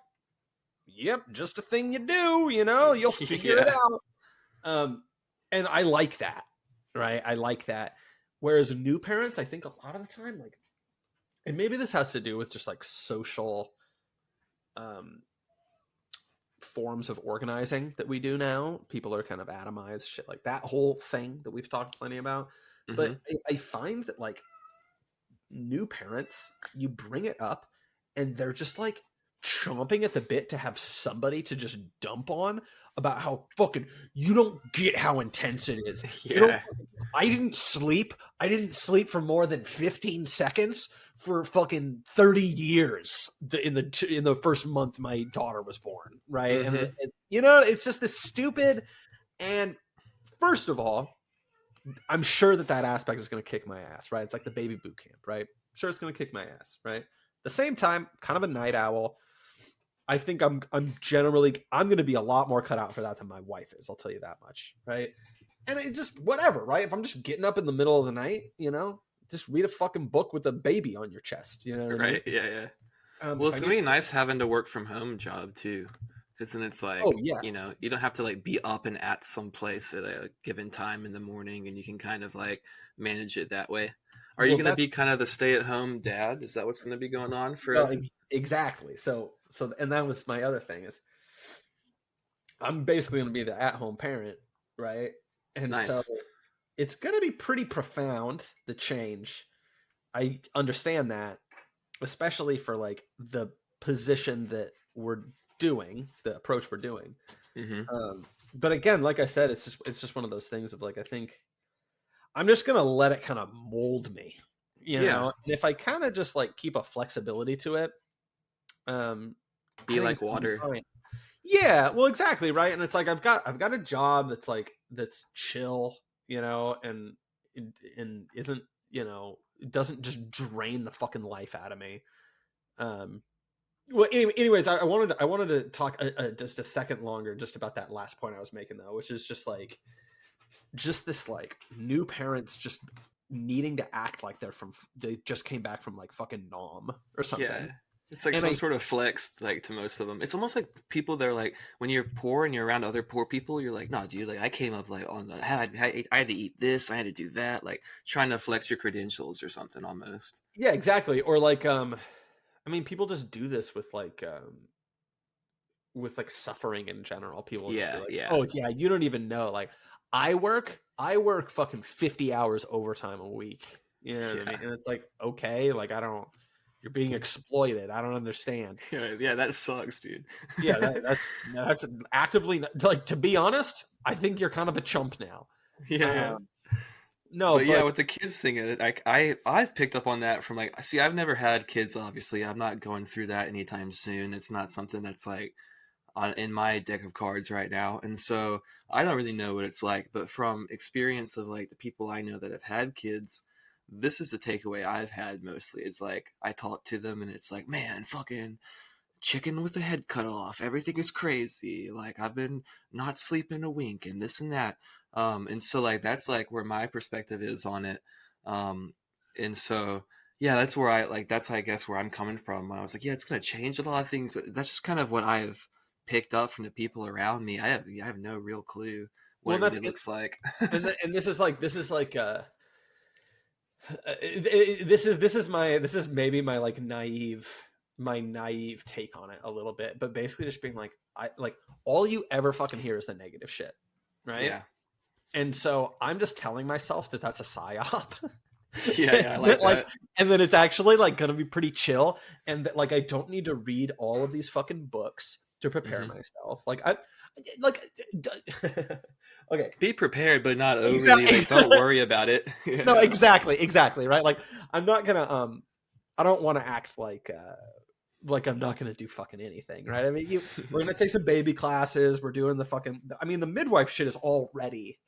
just a thing you do, you'll figure it Yeah. out. And I like that, right? I like that. Whereas new parents, I think a lot of the time, like, and maybe this has to do with just like social um forms of organizing that we do now. People are kind of atomized, shit like that whole thing that we've talked plenty about. Hmm. But I find that like new parents, you bring it up and they're just like chomping at the bit to have somebody to just dump on about how fucking, you don't get how intense it is. You don't, Yeah. I didn't sleep. I didn't sleep for more than 15 seconds for fucking 30 years in the first month my daughter was born, right? And Hmm. it's just this stupid. And first of all, I'm sure that aspect is going to kick my ass, right? It's like the baby boot camp, right? Sure, it's going to kick my ass, right? At the same time, kind of a night owl. I think I'm generally, I'm going to be a lot more cut out for that than my wife is. I'll tell you that much, right? And it just whatever, right? If I'm just getting up in the middle of the night, just read a fucking book with a baby on your chest. You know what I mean? Right? Yeah. Well, it's gonna be nice having to work from home job too, because then it's Oh like, yeah. you don't have to like be up and at some place at a given time in the morning, and you can kind of like manage it that way. Are you Well, gonna that's be kind of the stay-at-home dad? Is that what's gonna be going on no, for? exactly. So, and that was my other thing is I'm basically going to be the at-home parent, right? And so Nice. it's going to be pretty profound, the change. I understand that, especially for like the position that we're doing, the approach we're doing. Mm-hmm. But again, like I said, it's just one of those things of like, I think I'm just going to let it kind of mold me, Yeah. and if I kind of just like keep a flexibility to it, I Be think like it's gonna be water. fine. Yeah, well, exactly, right. And it's like I've got a job that's chill, and isn't it doesn't just drain the fucking life out of me. Um, well, anyways, I wanted to talk just a second longer just about that last point I was making though, which is just this like new parents just needing to act like they just came back from like fucking Nam or Yeah. something. It's like And some sort of flex, like to most of them. It's almost like people that are like, when you're poor and you're around other poor people, you're like, no, dude, like I came up like on the, I had to eat this, I had to do that, like trying to flex your credentials or something almost. yeah, exactly. Or like, I mean, people just do this with like suffering in general. People just be Yeah, like, yeah, "Oh yeah, you don't even know." Like, I work fucking 50 hours overtime a week. You know what I yeah, mean? And it's like, okay, like I don't. You're being exploited. I don't understand. yeah. That sucks, dude. Yeah, that's actively like. To be honest, I think you're kind of a chump now. Yeah. Um, no, But yeah, but with the kids thing, like I've picked up on that from like, see, I've never had kids. Obviously, I'm not going through that anytime soon. It's not something that's like in my deck of cards right now, and so I don't really know what it's like. But from experience of like the people I know that have had kids, this is the takeaway I've had mostly. It's like I talk to them, and it's like, man, fucking chicken with the head cut off. Everything is crazy. Like I've been not sleeping a wink and this and that. And so like that's like where my perspective is on it. Um, and so yeah, that's where I like that's I guess where I'm coming from. I was like, yeah, it's gonna change a lot of things. That's just kind of what I've picked up from the people around me. I have no real clue what well, it that's really looks like. and this is like this is maybe my naive take on it a little bit, but basically just being like I like all you ever fucking hear is the negative shit, right? Yeah. And so I'm just telling myself that that's a psyop. Yeah, I like that like that. and then it's actually like gonna be pretty chill, and that like I don't need to read all of these fucking books to prepare Hmm. myself. Like I like okay. Be prepared, but not overly Exactly. like. Don't worry about it. No, Yeah. exactly, right? Like I'm not gonna I don't want to act like I'm not gonna do fucking anything, right? I mean, we're gonna take some baby classes. We're doing the fucking. I mean, the midwife shit is already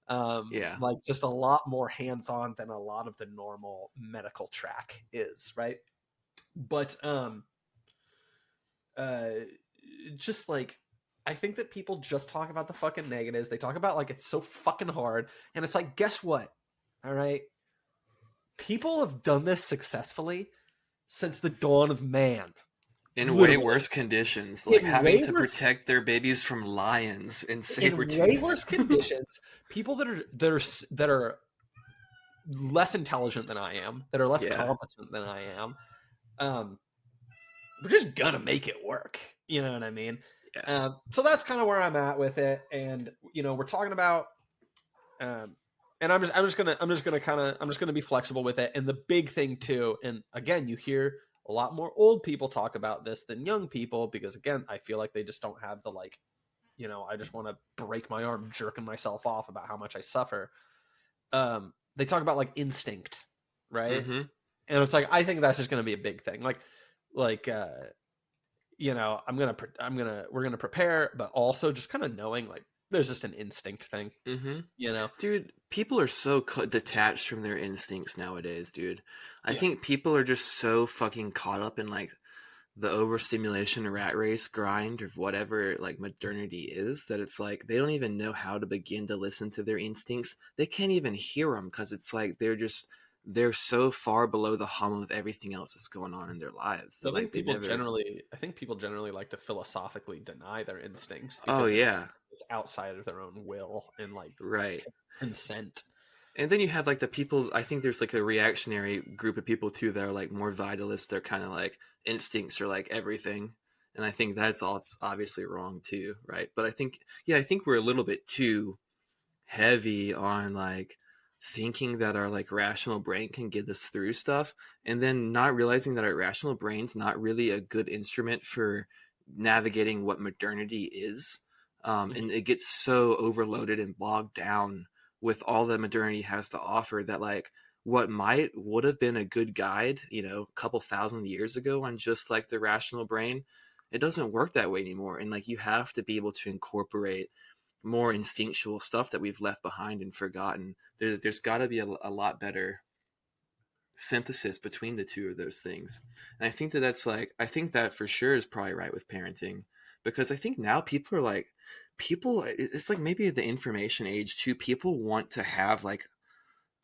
Yeah. like just a lot more hands on than a lot of the normal medical track is, right? But uh, just like I think that people just talk about the fucking negatives. They talk about like it's so fucking hard, and it's like, guess what? All right, people have done this successfully since the dawn of man. In way Literally, worse conditions, like in having way to worse, protect their babies from lions and in way saber-tooths. worse conditions. People that are less intelligent than I am, that are less Yeah. competent than I am, um, we're just gonna make it work. You know what I mean? Yeah. So that's kind of where I'm at with it, and we're talking about, and I'm just gonna be flexible with it. And the big thing too, and again, you hear a lot more old people talk about this than young people because again, I feel like they just don't have the like, I just want to break my arm jerking myself off about how much I suffer. They talk about like instinct, right? Mm-hmm. And it's like I think that's just gonna be a big thing, like we're gonna prepare, but also just kind of knowing like there's just an instinct thing, Mm-hmm. you know. Dude, people are so detached from their instincts nowadays, dude. I Yeah. think people are just so fucking caught up in like the overstimulation rat race grind of whatever like modernity is, that it's like they don't even know how to begin to listen to their instincts. They can't even hear them because it's like they're so far below the hum of everything else that's going on in their lives that like they never. I think people generally like to philosophically deny their instincts Oh because yeah, it's outside of their own will and like right. consent. And then you have like the people, I think there's like a reactionary group of people too that are like more vitalists. They're kind of like instincts are like everything. And I think that's all obviously wrong too, right? But I think, yeah, I think we're a little bit too heavy on like thinking that our like rational brain can get us through stuff, and then not realizing that our rational brain's not really a good instrument for navigating what modernity is. Mhm. And it gets so overloaded and bogged down with all that modernity has to offer that like what might would have been a good guide, a couple thousand years ago on just like the rational brain, it doesn't work that way anymore. And like you have to be able to incorporate more instinctual stuff that we've left behind and forgotten. There's got to be a lot better synthesis between the two of those things. And I think that that's like, I think that for sure is probably right with parenting, because I think now people are like, it's like maybe the information age too. People want to have like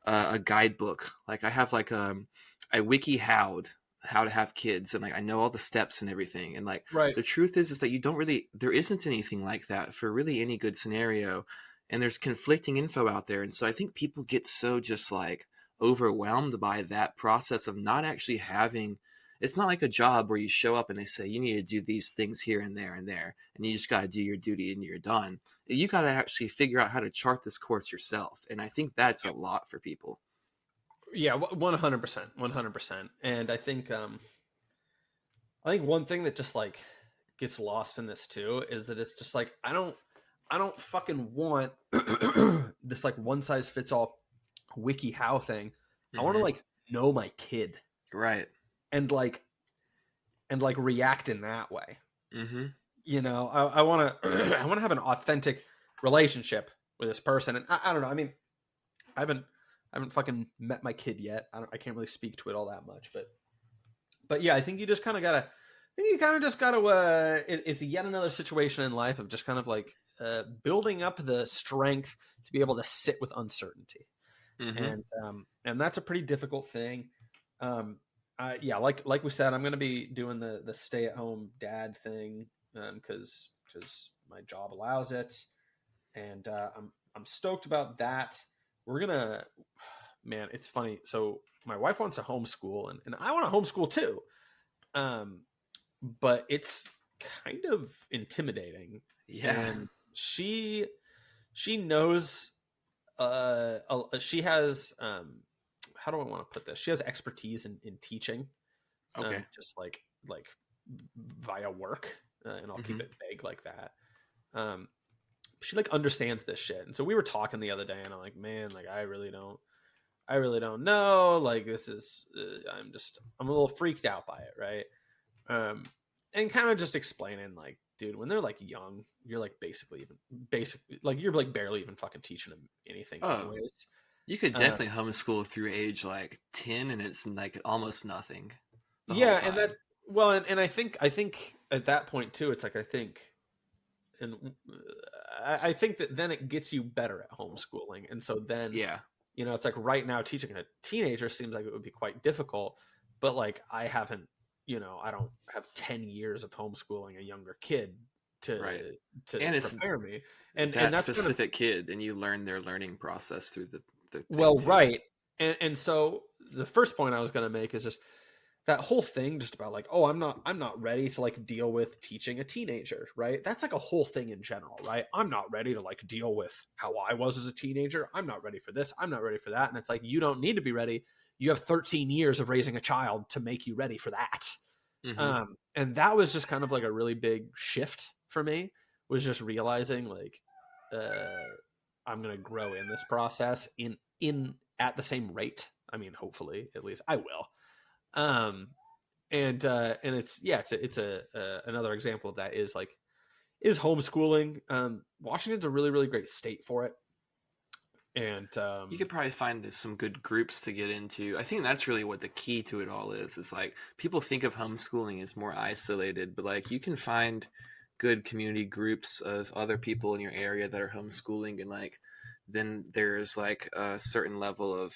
a guidebook. Like I have like I wiki how to have kids, and like I know all the steps and everything. And like Right. the truth is that you don't really, there isn't anything like that for really any good scenario, and there's conflicting info out there. And so I think people get so just like overwhelmed by that process of not actually having, it's not like a job where you show up and they say you need to do these things here and there and there, and you just got to do your duty and you're done. You got to actually figure out how to chart this course yourself, and I think that's a lot for people. Yeah, 100%, 100%. And I think one thing that just like gets lost in this too is that it's just like I don't fucking want this like one size fits all wiki how thing. I want to Hmm. like know my kid Right. and like react in that way. Hmm. I want to I want to have an authentic relationship with this person, and I don't know. I mean, I haven't I haven't fucking met my kid yet. I can't really speak to it all that much, but yeah, I think you just kind of gotta. I think you kind of just gotta. It's yet another situation in life of just kind of like building up the strength to be able to sit with uncertainty, Hmm. and that's a pretty difficult thing. Yeah, like we said, I'm going to be doing the stay at home dad thing because my job allows it, and I'm stoked about that. We're gonna, man, it's funny. So my wife wants to homeschool, and I want to homeschool too. Um, but it's kind of intimidating, Yeah. and she knows she has how do I want to put this? She has expertise in teaching, Okay. just like via work, and I'll keep Hmm. it vague like that. Um, she like understands this shit, and so we were talking the other day, and I'm like, man, like I really don't know. Like this is, I'm a little freaked out by it, right? Um, and kind of just explaining like, dude, when they're like young, you're like basically like you're like barely even fucking teaching them anything, Oh, anyways. you could Uh, definitely homeschool through age like 10, and it's like almost nothing the whole yeah, and that time. well, and I think at that point too, it's like and I think that then it gets you better at homeschooling, and so then Yeah. it's like right now teaching a teenager seems like it would be quite difficult, but like I don't have 10 years of homeschooling a younger kid Right. to And it's prepare me, and that that's kind of specific kid, and you learn their learning process through the thing well, too. right. And so the first point I was going to make is just that whole thing just about like, oh, I'm not ready to like deal with teaching a teenager, right? That's like a whole thing in general, right? I'm not ready to like deal with how I was as a teenager. I'm not ready for this. I'm not ready for that. And it's like you don't need to be ready. You have 13 years of raising a child to make you ready for that. Hmm. And that was just kind of like a really big shift for me, was just realizing like uh I'm gonna grow in this process in at the same rate. I mean, hopefully, at least I will. Um, and it's yeah, it's a another example of that is like is homeschooling. Washington's a really really great state for it. And You could probably find some good groups to get into. I think that's really what the key to it all is like people think of homeschooling as more isolated, but like you can find good community groups of other people in your area that are homeschooling, and like then there's like a certain level of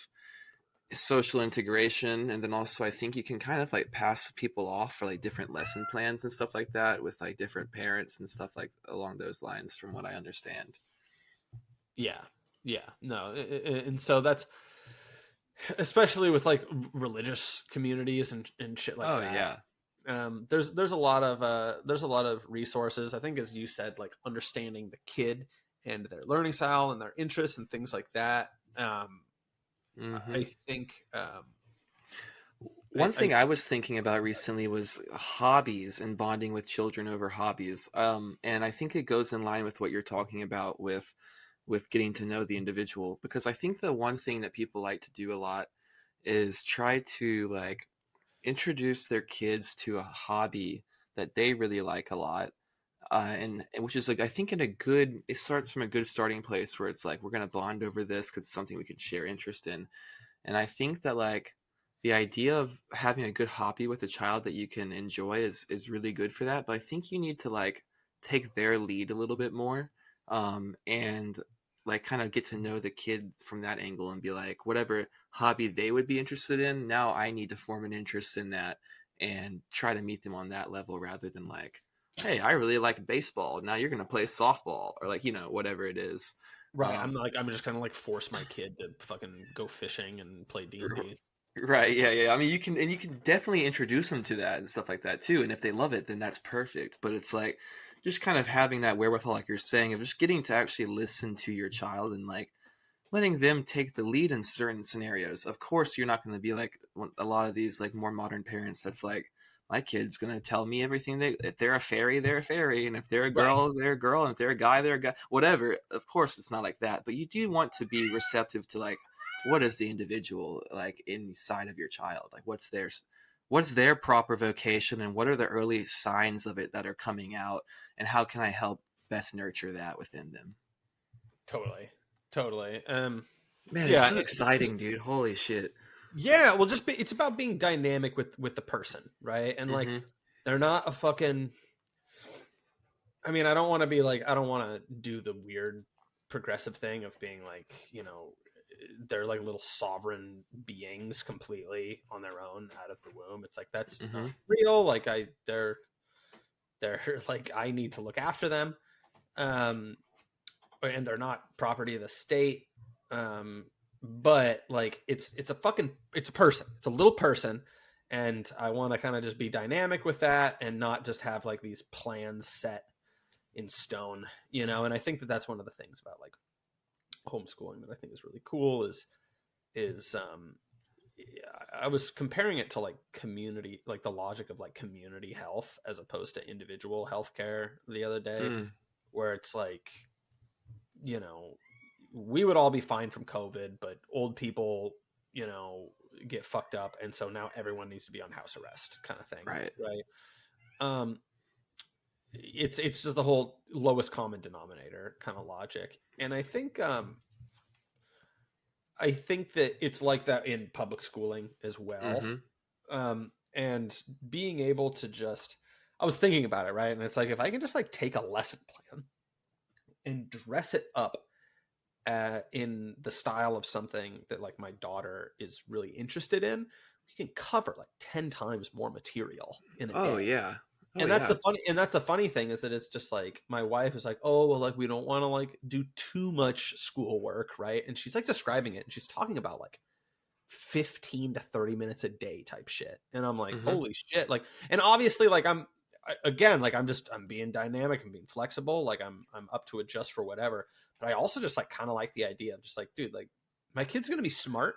social integration, and then also I think you can kind of like pass people off for like different lesson plans and stuff like that with like different parents and stuff like along those lines from what I understand. yeah, yeah, no, and so that's especially with like religious communities and shit like Oh that. yeah. There's a lot of resources. I think, as you said, like understanding the kid and their learning style and their interests and things like that. Mm-hmm. I think One thing I was thinking about recently was hobbies and bonding with children over hobbies. And I think it goes in line with what you're talking about with getting to know the individual, because I think the one thing that people like to do a lot is try to like introduce their kids to a hobby that they really like a lot. And which is like I think in a good it starts from a good starting place where it's like we're gonna bond over this because it's something we can share interest in. And I think that like the idea of having a good hobby with a child that you can enjoy is really good for that. But I think you need to like take their lead a little bit more, and like kind of get to know the kid from that angle and be like, whatever hobby they would be interested in, now I need to form an interest in that and try to meet them on that level rather than like, hey, I really like baseball. Now you're gonna play softball or like whatever it is. right. Um, I'm just gonna like force my kid to fucking go fishing and play D&D. Right, yeah, yeah. I mean, you can definitely introduce them to that and stuff like that too. And if they love it, then that's perfect. But it's like just kind of having that wherewithal, like you're saying, of just getting to actually listen to your child and like letting them take the lead in certain scenarios. Of course, you're not going to be like a lot of these like more modern parents. That's like my kid's going to tell me everything. If they're a fairy, they're a fairy, and if they're a Right. girl, they're a girl, and if they're a guy, they're a guy. Whatever. Of course, it's not like that. But you do want to be receptive to like what is the individual like inside of your child, like what's their proper vocation and what are the early signs of it that are coming out, and how can I help best nurture that within them. Totally. Totally. Man, it's Yeah. so exciting, dude. Holy shit. Yeah. Well, it's about being dynamic with the person, right? And like, Mm-hmm. they're not a fucking. I mean, I don't want to be like, I don't want to do the weird progressive thing of being like, they're like little sovereign beings completely on their own out of the womb. It's like that's Mm-hmm. not real. Like they're like I need to look after them, um, and they're not property of the state. But like it's a person. It's a little person, and I want to kind of just be dynamic with that and not just have like these plans set in stone, And I think that that's one of the things about like homeschooling that I think is really cool is I was comparing it to like community, like the logic of like community health as opposed to individual healthcare the other day, Mm. where it's like, we would all be fine from COVID, but old people, get fucked up. And so now everyone needs to be on house arrest kind of thing. Right. Right. It's just the whole lowest common denominator kind of logic. And I think that it's like that in public schooling as well. Mm-hmm. And being able to I was thinking about it, right? And it's like, if I can just like take a lesson plan and dress it up in the style of something that like my daughter is really interested in, we can cover like 10 times more material in a Oh day. yeah. Oh And that's yeah. the funny thing is that it's just like my wife is like, oh well, like we don't want to like do too much schoolwork, right? And she's like describing it and she's talking about like 15 to 30 minutes a day type shit. And I'm like, Mm-hmm. holy shit. Like, and obviously like I'm being dynamic and being flexible. Like I'm up to adjust for whatever. But I also just like kind of like the idea of just like, dude, like my kid's gonna be smart,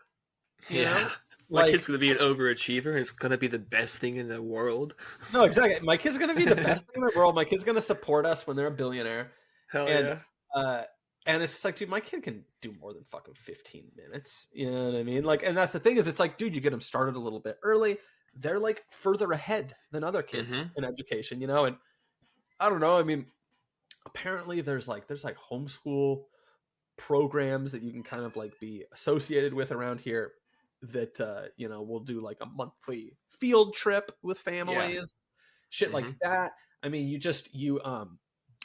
you know? Yeah. My Like kid's gonna be an overachiever and it's gonna be the best thing in the world. no, exactly. My kid's gonna be the best thing in the world. My kid's gonna support us when they're a billionaire. Hell And yeah. uh and it's just like, dude, my kid can do more than fucking 15 minutes. You know what I mean? Like, and that's the thing is, it's like, dude, you get them started a little bit early. They're like further ahead than other kids in education, And I don't know. I mean, apparently there's like homeschool programs that you can kind of like be associated with around here that we'll do like a monthly field trip with families, shit like that. I mean,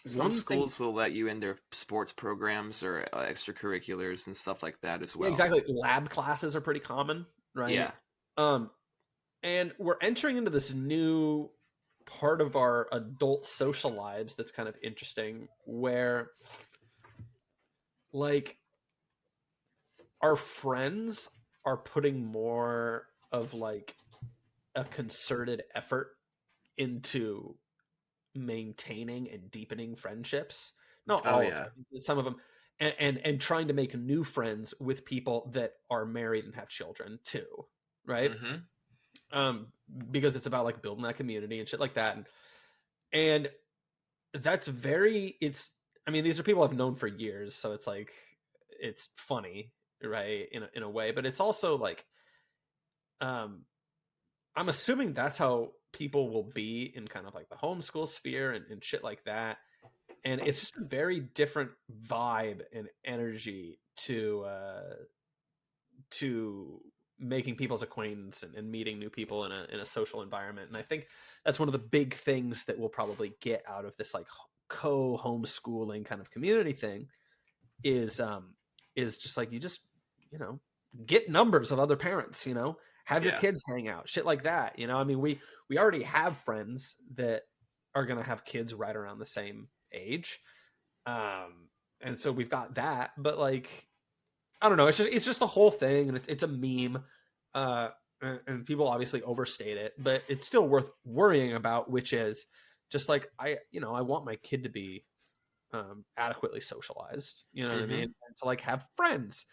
some schools will let you in their sports programs or extracurriculars and stuff like that as well. Yeah, exactly. Lab classes are pretty common, right? Yeah. And we're entering into this new part of our adult social lives that's kind of interesting, where like our friends are putting more of like a concerted effort into maintaining and deepening friendships. Not all of them, some of them, and trying to make new friends with people that are married and have children too, right? Because it's about like building that community and shit like that, and that's I mean, these are people I've known for years, so it's like it's funny, right, in a way, but it's also like I'm assuming that's how people will be in kind of like the homeschool sphere and shit like that. And it's just a very different vibe and energy to making people's acquaintance and meeting new people in a social environment. And I think that's one of the big things that we'll probably get out of this like homeschooling kind of community thing is just like, get numbers of other parents, have your kids hang out, shit like that. I mean, we already have friends that are going to have kids right around the same age. And so we've got that, but like, I don't know. It's just the whole thing. And it's a meme. And people obviously overstate it, but it's still worth worrying about, which is just like, I want my kid to be adequately socialized, what I mean? And to like have friends.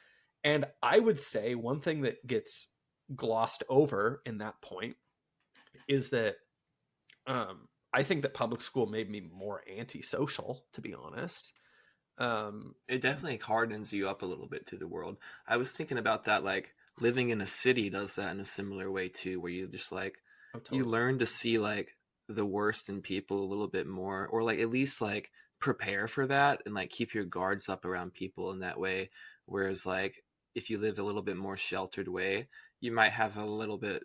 And I would say one thing that gets glossed over in that point is that I think that public school made me more antisocial, to be honest. It definitely hardens you up a little bit to the world. I was thinking about that, like living in a city does that in a similar way too, where you just like you learn to see like the worst in people a little bit more, or like at least like prepare for that and like keep your guards up around people in that way. Whereas like if you live a little bit more sheltered way, you might have a little bit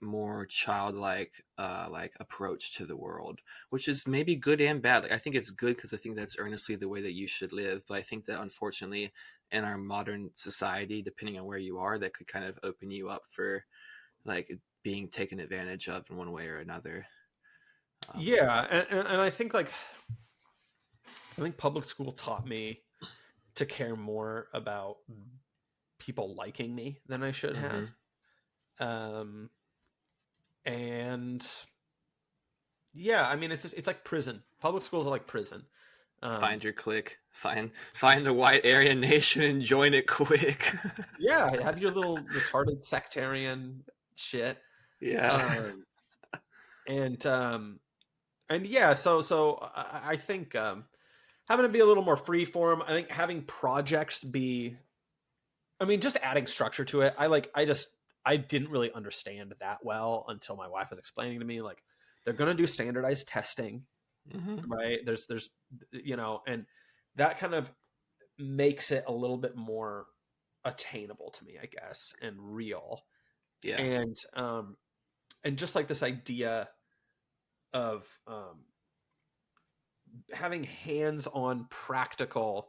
more childlike like approach to the world, which is maybe good and bad. Like, I think it's good because I think that's earnestly the way that you should live, but I think that unfortunately in our modern society, depending on where you are, that could kind of open you up for like being taken advantage of in one way or another. And I think public school taught me to care more about people liking me than I should have. And yeah, I mean, it's like prison. Public schools are like prison. Find your clique, find the white Aryan nation and join it quick. Yeah, have your little retarded sectarian shit. Yeah. And yeah, so I think having it be a little more free form. I think having projects be, I mean, just adding structure to it. I didn't really understand that well until my wife was explaining to me, like, they're going to do standardized testing, right? There's, and that kind of makes it a little bit more attainable to me, I guess, and real. Yeah. And just like this idea of having hands-on practical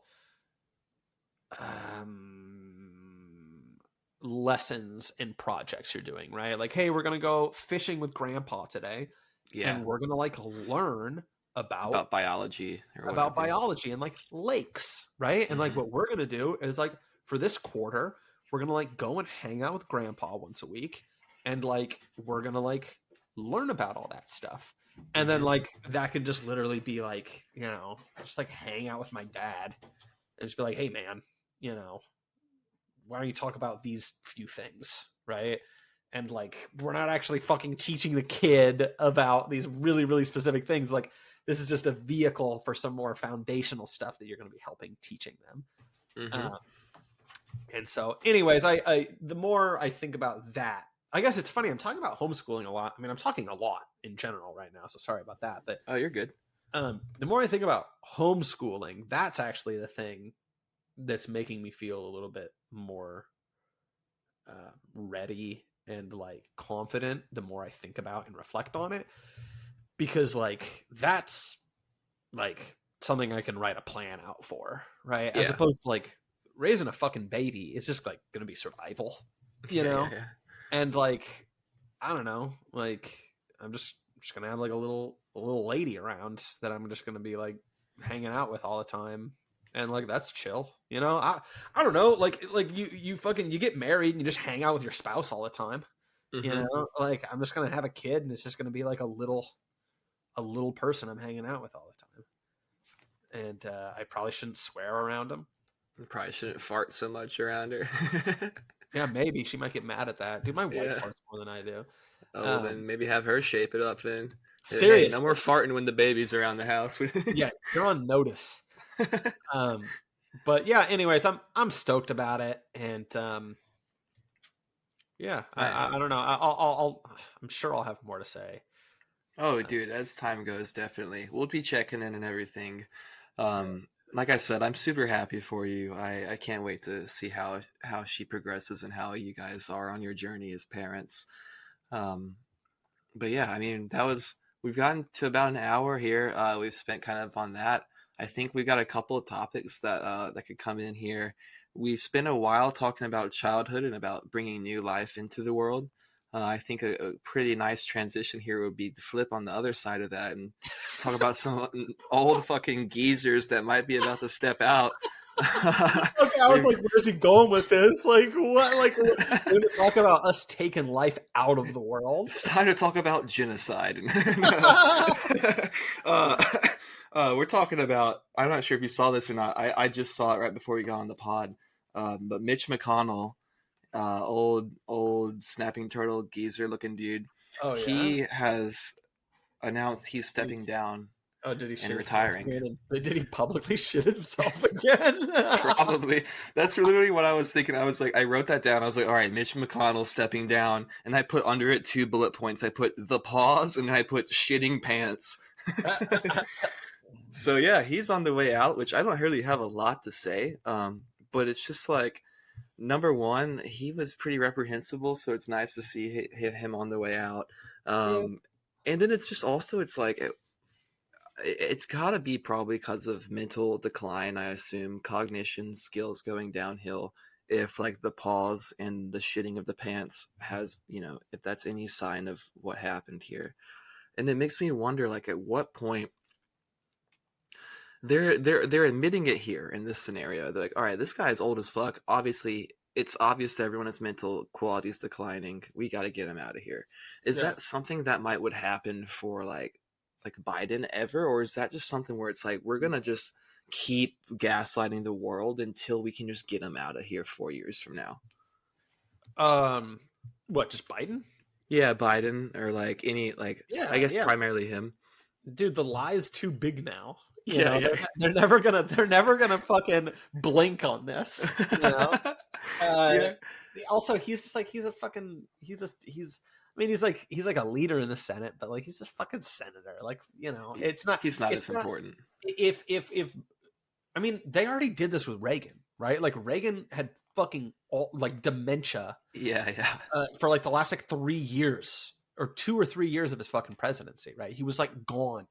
lessons and projects you're doing, right? Like, hey, we're gonna go fishing with grandpa today, and we're gonna like learn about biology and like lakes, right? And like what we're gonna do is like for this quarter we're gonna like go and hang out with grandpa once a week, and like we're gonna like learn about all that stuff. And then like that could just literally be like, just like hang out with my dad and just be like, hey man, why don't you talk about these few things, right? And like, we're not actually fucking teaching the kid about these really, really specific things. Like, this is just a vehicle for some more foundational stuff that you're going to be helping teaching them. And so anyways, I the more I think about that, I guess it's funny. I'm talking about homeschooling a lot. I mean, I'm talking a lot in general right now, so sorry about that. But oh, you're good. The more I think about homeschooling, that's actually the thing that's making me feel a little bit more ready and like confident the more I think about and reflect on it, because like that's like something I can write a plan out for, right? As Yeah. opposed to like raising a fucking baby. It's just like gonna be survival, you know? Yeah. And like, I don't know, like I'm just gonna have like a little lady around that I'm just gonna be like hanging out with all the time. And like that's chill, you know. I don't know, like you fucking you get married and you just hang out with your spouse all the time, you Mm-hmm. know. Like I'm just gonna have a kid and it's just gonna be like a little person I'm hanging out with all the time. And I probably shouldn't swear around him. You probably shouldn't fart so much around her. Yeah, maybe she might get mad at that. Dude, my wife Yeah. farts more than I do. Oh, well, then maybe have her shape it up then. Hey, no Seriously, more farting when the baby's around the house. yeah, you're on notice. But yeah, anyways, I'm stoked about it, and yeah, Nice. I don't know. I'm sure I'll have more to say. Oh, dude, as time goes, definitely. We'll be checking in and everything. Like I said, I'm super happy for you. I can't wait to see how she progresses and how you guys are on your journey as parents. Um, but yeah, I mean, we've gotten to about an hour here. We've spent kind of on that. I think we've got a couple of topics that could come in here. We spent a while talking about childhood and about bringing new life into the world. I think a pretty nice transition here would be to flip on the other side of that and talk about some old fucking geezers that might be about to step out. Okay, I was like, where's he going with this? Like, what? Like, we're going to talk about us taking life out of the world. It's time to talk about genocide. We're talking about, I'm not sure if you saw this or not. I just saw it right before we got on the pod. But Mitch McConnell, old snapping turtle geezer looking dude. Oh yeah. He has announced he's stepping down Oh, did he shit and his pants retiring. again? Did he publicly shit himself again? Probably. That's literally what I was thinking. I was like, I wrote that down. I was like, all right, Mitch McConnell stepping down, and I put under it 2 bullet points. I put the pause, and then I put shitting pants. So yeah, he's on the way out, which I don't really have a lot to say. But it's just like, number one, he was pretty reprehensible, so it's nice to see him on the way out. And then it's just also, it's like, it's got to be probably because of mental decline, I assume, cognition skills going downhill, if like the pause and the shitting of the pants has, if that's any sign of what happened here. And it makes me wonder, like, at what point they're admitting it here in this scenario. They're like, all right, this guy's old as fuck. Obviously, it's obvious to everyone his mental quality is declining. We got to get him out of here. Is that something that would happen for like Biden ever, or is that just something where it's like, we're gonna just keep gaslighting the world until we can just get him out of here 4 years from now? What, just Biden? Yeah, Biden, or like any, like, I guess primarily him. Dude, the lie's too big now. Yeah. They're never gonna fucking blink on this. You know? Yeah. Also, he's just like, he's he's like a leader in the Senate, but like he's just fucking senator. Like, it's not. He's not as important. If I mean, they already did this with Reagan, right? Like Reagan had fucking dementia. Yeah. For like the last like 3 years or 2 or 3 years of his fucking presidency, right? He was like gone,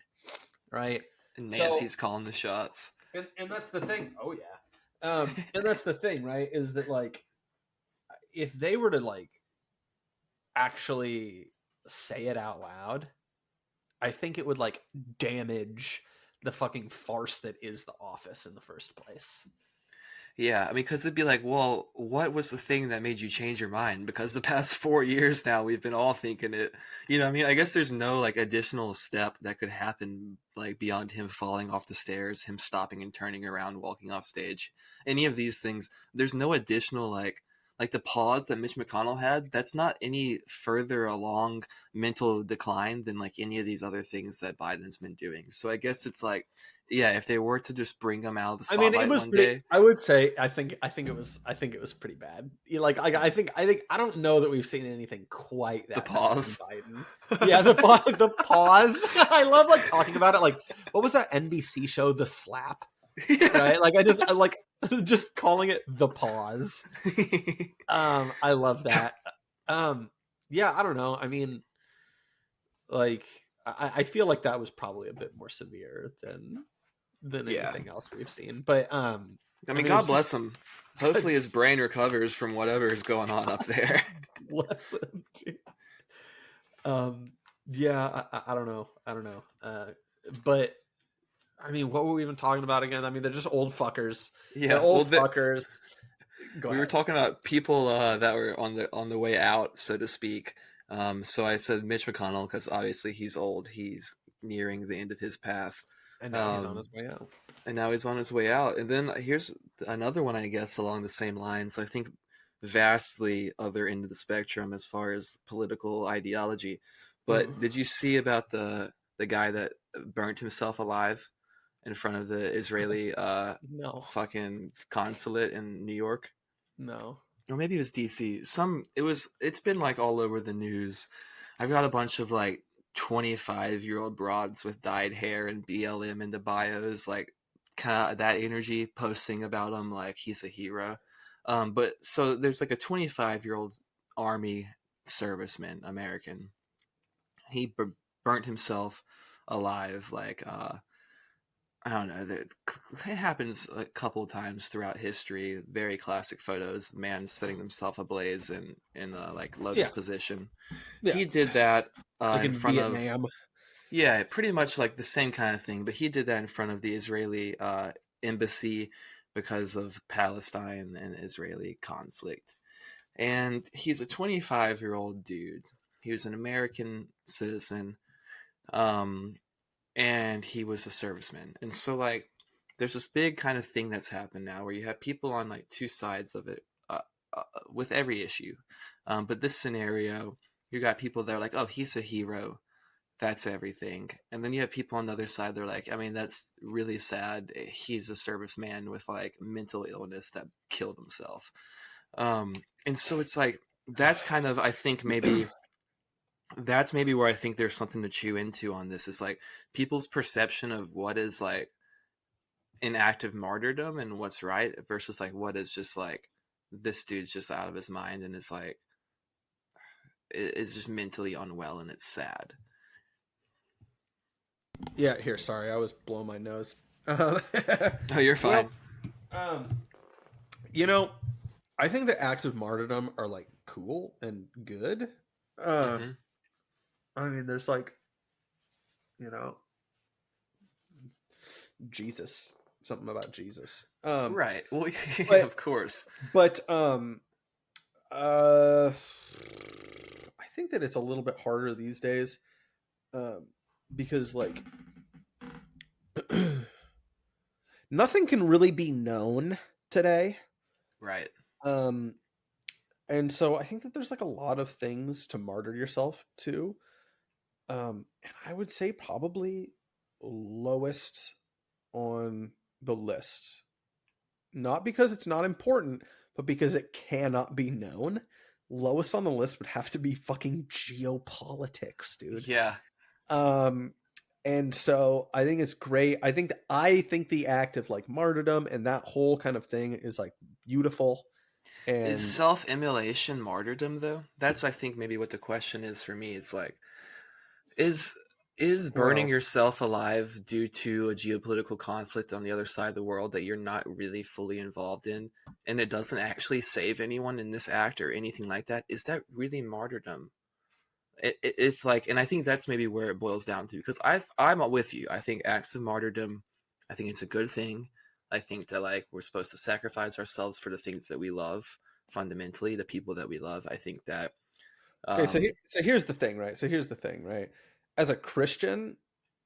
right? And Nancy's calling the shots. And that's the thing. Oh yeah. And that's the thing, right? Is that like, if they were to like actually say it out loud, I think it would like damage the fucking farce that is The Office in the first place. Yeah, I mean, because it'd be like, well, what was the thing that made you change your mind? Because the past 4 years now, we've been all thinking it. I mean, I guess there's no like additional step that could happen, like beyond him falling off the stairs, him stopping and turning around, walking off stage. Any of these things, there's no additional like the pause that Mitch McConnell had. That's not any further along mental decline than like any of these other things that Biden's been doing. So I guess it's like, yeah, if they were to just bring him out of the spotlight one day, I would say I think it was pretty bad. Like I think I don't know that we've seen anything quite that. The pause. Biden. Yeah, the pause. I love like talking about it. Like, what was that NBC show, The Slap? Right? Like I Just calling it the pause. I love that. Yeah, I don't know. I mean, like, I feel like that was probably a bit more severe than Yeah. anything else we've seen. But I mean, it God was just bless him. Hopefully his brain recovers from whatever is going on up there. bless him, dude. Yeah, I don't know. I don't know. But I mean, what were we even talking about again? I mean, they're just old fuckers. They're Yeah. Well, old fuckers. Go we were ahead. talking about people that were on the way out, so to speak. So I said Mitch McConnell because obviously he's old. He's nearing the end of his path. And now he's on Um, his way out. and now he's on his way out. And then here's another one, I guess, along the same lines. I think vastly other end of the spectrum as far as political ideology. But did you see about the guy that burnt himself alive in front of the Israeli No, fucking consulate in New York? no. Or maybe it was DC. It's been like all over the news. I've got a bunch of like 25-year-old broads with dyed hair and BLM in the bios, like kind of that energy posting about him like he's a hero. But so there's like a 25-year-old army serviceman, American. He burnt himself alive, like I don't know. It happens a couple times throughout history. Very classic photos. Man setting himself ablaze in like lotus Yeah, position. yeah. He did that Like in in front of, Vietnam. yeah, pretty much like the same kind of thing. But he did that in front of the Israeli embassy because of Palestine and Israeli conflict. And he's a 25-year-old dude. He was an American citizen. Um, and he was a serviceman. And so like there's this big kind of thing that's happened now where you have people on like two sides of it with every issue. But this scenario, you got people that are like, oh, he's a hero. That's everything. And then you have people on the other side. They're like, I mean, that's really sad. He's a serviceman with like mental illness that killed himself. And so it's like, that's kind of, I think maybe where I think there's something to chew into on this is like people's perception of what is like an act of martyrdom and what's right versus like what is just like this dude's just out of his mind and is like is just mentally unwell and it's sad. Yeah, here. Sorry, I was blowing my nose. Oh, you're fine. Well, you know, I think the acts of martyrdom are like cool and good. Mm-hmm. I mean, there's like, you know, Jesus, something about Jesus. Right. Well, but, of course. But I think that it's a little bit harder these days, because like nothing can really be known today. Right. And so I think that there's like a lot of things to martyr yourself to. And I would say probably lowest on the list. Not because it's not important, but because it cannot be known. Lowest on the list would have to be fucking geopolitics, dude. Yeah. And so I think it's great. I think the act of like martyrdom and that whole kind of thing is like beautiful. And Is self-immolation martyrdom though? That's I think maybe what the question is for me. It's like is burning yourself alive due to a geopolitical conflict on the other side of the world that you're not really fully involved in and it doesn't actually save anyone in this act or anything like that, is that really martyrdom? It's like, and I think that's maybe where it boils down to, because I'm with you. I think acts of martyrdom, I think it's a good thing. I think that like we're supposed to sacrifice ourselves for the things that we love, fundamentally the people that we love. I think that okay, so here's the thing, right? As a Christian,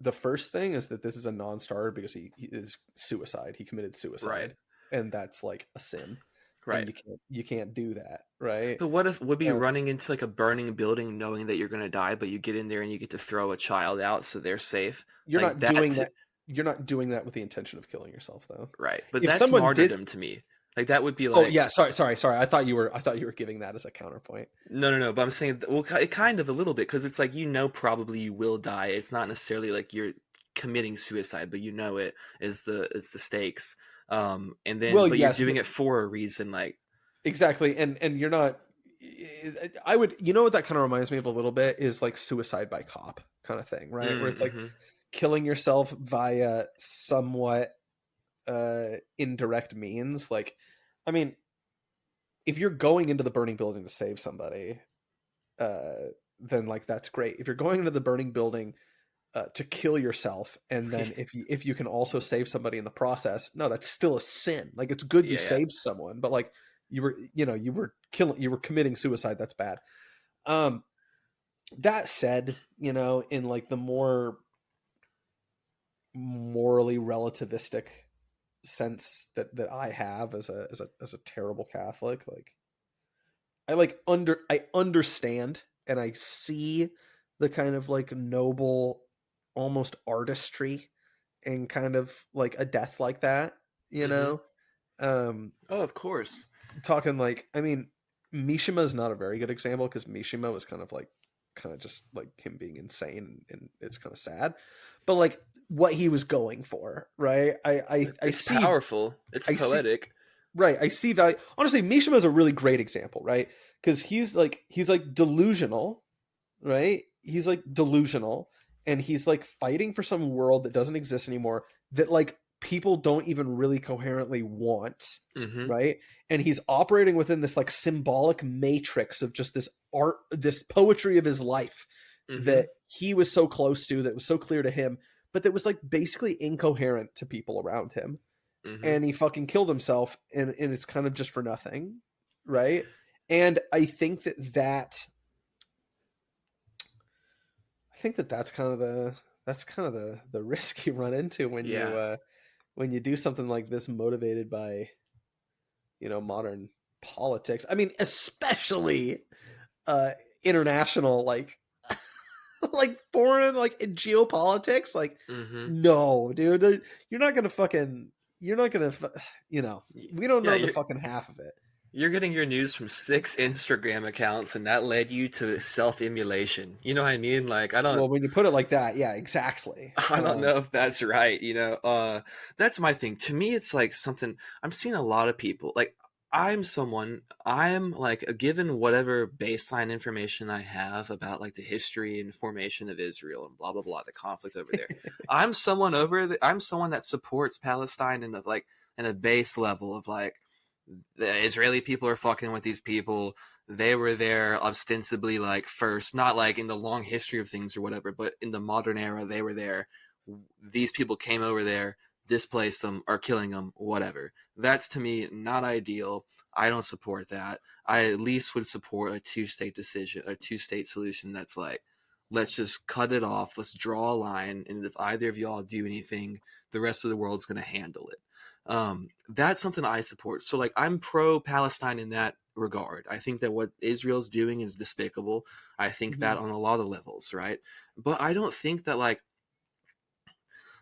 the first thing is that this is a non-starter because he is suicide. He committed suicide, right. And that's like a sin, Right. And you can't do that, right? But what if would be running into like a burning building knowing that you're going to die, but you get in there and you get to throw a child out so they're safe? You're like, not doing that. You're not doing that with the intention of killing yourself, though. Right. But if that's martyrdom to me. Like that would be like. Oh yeah, sorry. I thought you were giving that as a counterpoint. No. But I'm saying, well, it kind of a little bit because it's like probably you will die. It's not necessarily like you're committing suicide, but it is it's the stakes. And then Well, but you're yes, doing it for a reason, like exactly. And you're not, I would, you know what that kind of reminds me of a little bit is like suicide by cop kind of thing, right? Where it's like mm-hmm, killing yourself via somewhat indirect means. Like, I mean, if you're going into the burning building to save somebody, then like that's great. If you're going into the burning building to kill yourself, and then if you can also save somebody in the process, no, that's still a sin. Like, it's good you yeah, yeah. saved someone, but like you were committing suicide. That's bad. That said, in like the more morally relativistic sense that I have as a terrible Catholic, like I understand and I see the kind of like noble, almost artistry and kind of like a death like that, you Mm-hmm. know. Um, Oh, of course. Talking like, I mean, Mishima is not a very good example because Mishima was kind of just like him being insane, and it's kind of sad, but like what he was going for, right? I It's see, powerful. It's I see, poetic. right, I see value. Honestly, Mishima is a really great example, right? Because he's like delusional, right? He's like delusional, and he's like fighting for some world that doesn't exist anymore, that like people don't even really coherently want, Mm-hmm. right? And he's operating within this like symbolic matrix of just this art, this poetry of his life Mm-hmm. that he was so close to, that was so clear to him, but that was like basically incoherent to people around him. Mm-hmm. And he fucking killed himself, and it's kind of just for nothing, right? And I think that's kind of the risk you run into Yeah. when you do something like this motivated by modern politics. I mean, especially international, like like foreign, like in geopolitics. Like, Mm-hmm. no, dude, you're not gonna fucking you're not gonna we don't Yeah, know the fucking half of it. you're getting your news from 6 Instagram accounts, and that led you to self-immolation. You know what I mean? Like, Well, when you put it like that, yeah, exactly. I don't know if that's right, you know. That's my thing. To me, it's like something I'm seeing a lot of people. Like, I'm like, given whatever baseline information I have about like the history and formation of Israel and blah blah blah, the conflict over there. I'm someone that supports Palestine in a base level of like the Israeli people are fucking with these people. They were there ostensibly like first, not like in the long history of things or whatever, but in the modern era, they were there. These people came over there, displaced them, are killing them, whatever. That's to me not ideal. I don't support that. I at least would support a two-state decision, a two-state solution that's like, let's just cut it off, let's draw a line, and if either of y'all do anything, the rest of the world's going to handle it. That's something I support. So like I'm pro Palestine in that regard. I think that what Israel's doing is despicable. I think that Mhm. on a lot of levels, right? But I don't think that like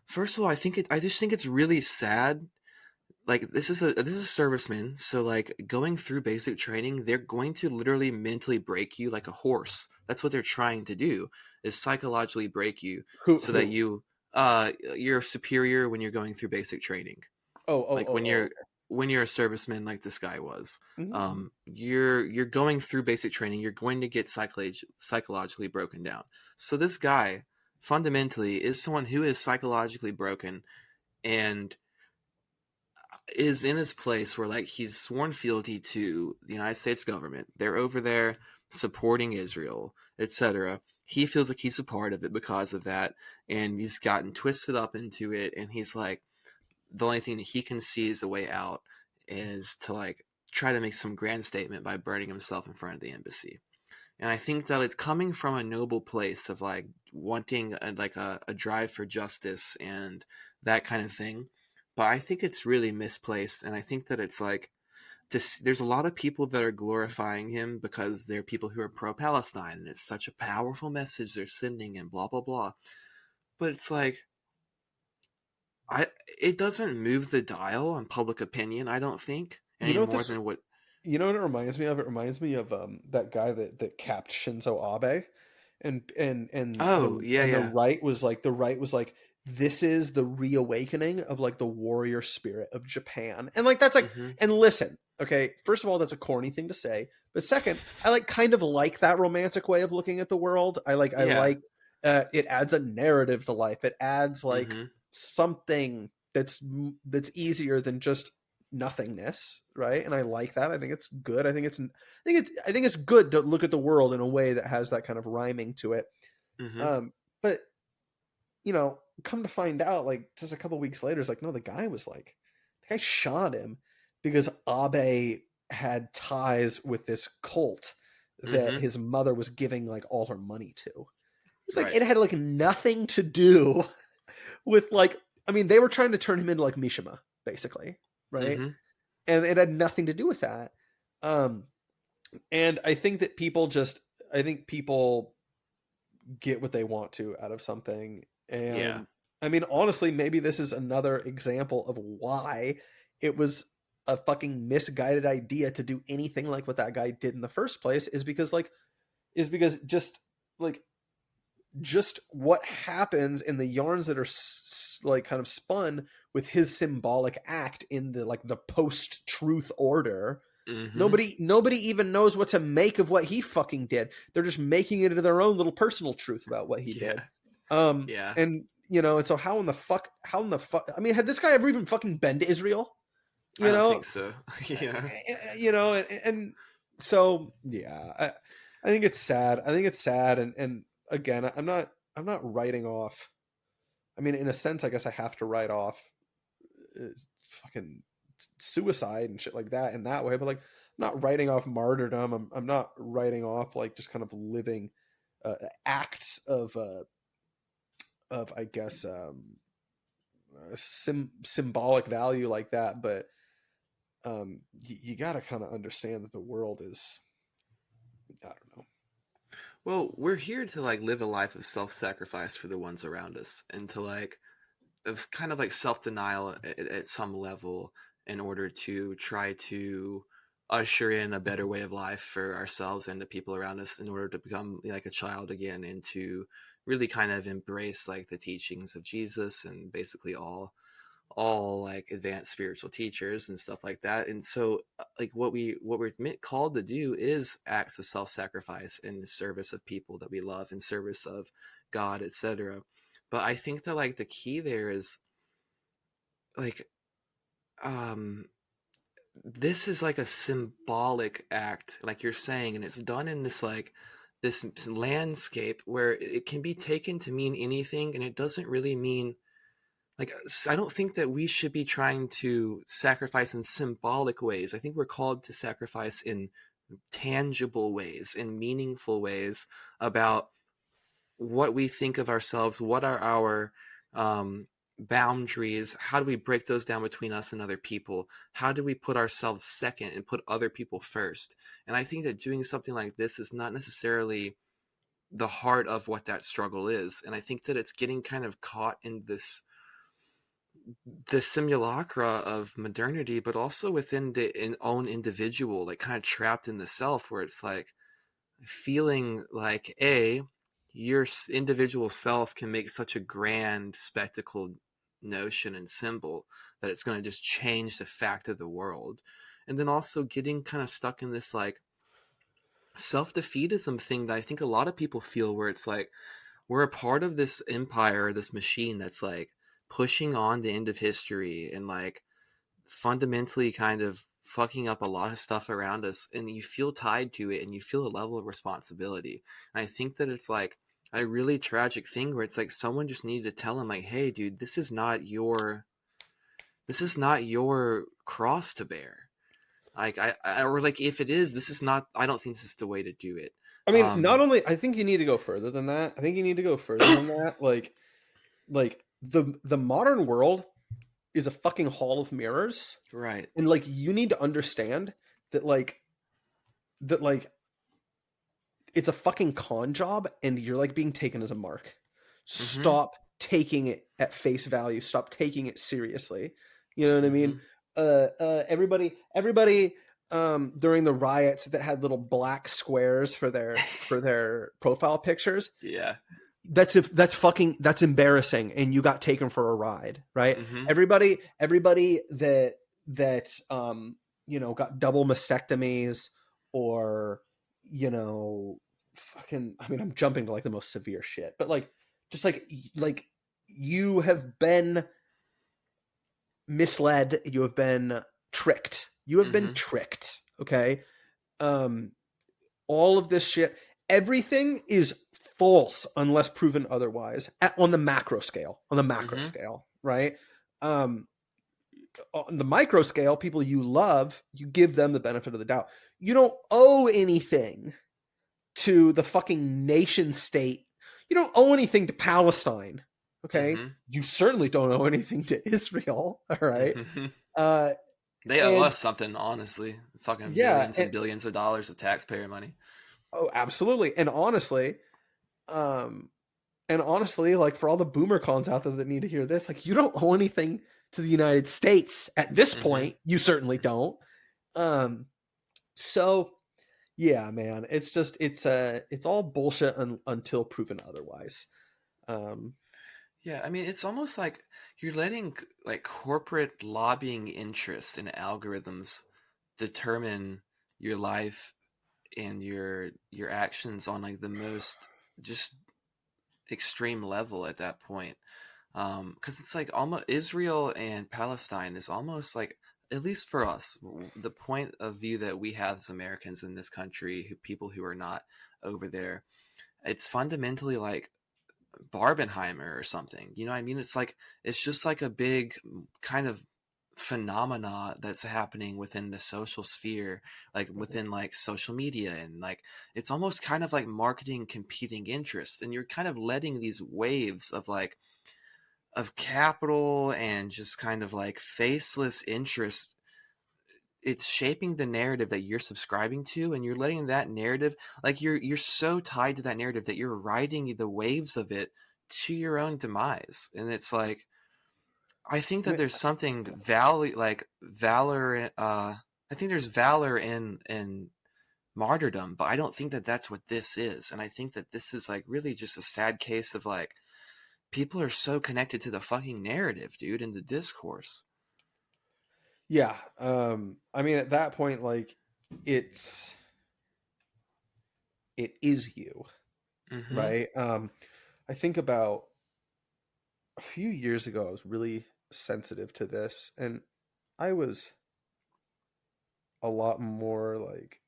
first of all, I just think it's really sad. Like this is a serviceman, so like going through basic training, they're going to literally mentally break you like a horse. That's what they're trying to do, is psychologically break you so that Who? you're superior when you're going through basic training. Oh, oh, Like oh, oh. Okay. when you're a serviceman like this guy was, Mhm. you're going through basic training, you're going to get psychologically broken down. So this guy fundamentally is someone who is psychologically broken and is in this place where like he's sworn fealty to the United States government. They're over there supporting Israel, etc. He feels like he's a part of it because of that, and he's gotten twisted up into it, and he's like, the only thing that he can see as a way out is to like try to make some grand statement by burning himself in front of the embassy. And I think that it's coming from a noble place of like wanting a drive for justice and that kind of thing. But I think it's really misplaced, and I think that it's like there's a lot of people that are glorifying him because they're people who are pro-Palestine, and it's such a powerful message they're sending, and blah blah blah. But it's like I it doesn't move the dial on public opinion, I don't think, You any know what more this? than what. You know what it reminds me of? It reminds me of that guy that capped Shinzo Abe, and Oh, yeah, the yeah. right was like this is the reawakening of like the warrior spirit of Japan. And like that's like, Mm-hmm. and listen, okay, first of all, that's a corny thing to say, but second, I like kind of like that romantic way of looking at the world. I Yeah. like it adds a narrative to life. It adds like Mm-hmm. something that's easier than just nothingness, right? And I like that. I think it's good. I think it's good to look at the world in a way that has that kind of rhyming to it. Mm-hmm. But come to find out, like just a couple weeks later, it's like, no, the guy shot him because Abe had ties with this cult that Mm-hmm. his mother was giving like all her money to. It's like Right. it had like nothing to do with like, I mean, they were trying to turn him into like Mishima, basically, right? Mm-hmm. And it had nothing to do with that. Um, and I think people get what they want to out of something. Yeah. And I mean, honestly, maybe this is another example of why it was a fucking misguided idea to do anything like what that guy did in the first place, is because like just what happens in the yarns that are like kind of spun with his symbolic act in the like the post truth order. Mm-hmm. Nobody even knows what to make of what he fucking did. They're just making it into their own little personal truth about what he did. Yeah. Yeah. And and so how in the fuck I mean, had this guy ever even fucking been to Israel? I You don't know? think so. Yeah. And so yeah, I think it's sad. I think it's sad and again, I'm not writing off. I mean, in a sense, I guess I have to write off fucking suicide and shit like that in that way, but like I'm not writing off martyrdom. I'm not writing off like just kind of living acts of I guess symbolic value like that, but you got to kind of understand that the world is, I don't know. Well, we're here to like live a life of self-sacrifice for the ones around us, and to like of kind of like self-denial at some level in order to try to usher in a better way of life for ourselves and the people around us, in order to become like a child again, and to really kind of embrace like the teachings of Jesus and basically all like advanced spiritual teachers and stuff like that. And so like what we're called to do is acts of self-sacrifice in service of people that we love, in service of God, etc. But I think that like the key there is like um this is like a symbolic act, like you're saying, and it's done in this like this landscape where it can be taken to mean anything, and it doesn't really mean like I don't think that we should be trying to sacrifice in symbolic ways. I think we're called to sacrifice in tangible ways, in meaningful ways, about what we think of ourselves, what are our boundaries, how do we break those down between us and other people, how do we put ourselves second and put other people first. And I think that doing something like this is not necessarily the heart of what that struggle is. And I think that it's getting kind of caught in the simulacra of modernity, but also within the own individual, like kind of trapped in the self, where it's like feeling like your individual self can make such a grand spectacle notion and symbol that it's going to just change the fact of the world. And then also getting kind of stuck in this like self-defeatism thing that I think a lot of people feel, where it's like we're a part of this empire, this machine that's like pushing on the end of history and like fundamentally kind of fucking up a lot of stuff around us, and you feel tied to it and you feel a level of responsibility. And I think that it's like a really tragic thing where it's like someone just needed to tell him like, hey dude, this is not your cross to bear. Like I or like if it is, this is not, I don't think this is the way to do it. I mean, not only, I think you need to go further than that. I think you need to go further than that. Like the modern world is a fucking hall of mirrors, Right. and like you need to understand that like it's a fucking con job, and you're like being taken as a mark. Mm-hmm. Stop taking it at face value. Stop taking it seriously. You know what I Mm-hmm. mean? Everybody. during the riots that had little black squares for their profile pictures. Yeah. That's embarrassing, and you got taken for a ride, right? Mm-hmm. Everybody that got double mastectomies, or fucking, I mean, I'm jumping to like the most severe shit, but like just like you have been misled, you have been tricked, been tricked, okay? All of this shit, everything is false unless proven otherwise on the macro scale, right? On the micro scale, people you love, you give them the benefit of the doubt. You don't owe anything to the fucking nation state. You don't owe anything to Palestine, okay? You certainly don't owe anything to Israel, all right? They owe us something, honestly. Fucking billions and billions of dollars of taxpayer money. Oh, absolutely. And honestly, like, for all the boomer cons out there that need to hear this, like, you don't owe anything to the United States at this point. You certainly don't. So yeah, man, it's just, it's all bullshit until proven otherwise. Yeah, I mean, it's almost like you're letting like corporate lobbying interests and algorithms determine your life and your actions on like the most just extreme level at that point. Because it's like almost Israel and Palestine is almost like, at least for us, the point of view that we have as Americans in this country, people who are not over there, it's fundamentally like Barbenheimer or something. You know what I mean? It's like, it's just like a big kind of phenomena that's happening within the social sphere, like within like social media, and like it's almost kind of like marketing competing interests, and you're kind of letting these waves of like of capital and just kind of like faceless interest, it's shaping the narrative that you're subscribing to, and you're letting that narrative, like you're so tied to that narrative that you're riding the waves of it to your own demise. And it's like, I think that there's something valor. I think there's valor in martyrdom, but I don't think that that's what this is. And I think that this is like really just a sad case of like people are so connected to the fucking narrative, dude, and the discourse. Yeah, I mean, at that point, like, it is you, right? I think about a few years ago, I was really sensitive to this, and I was a lot more like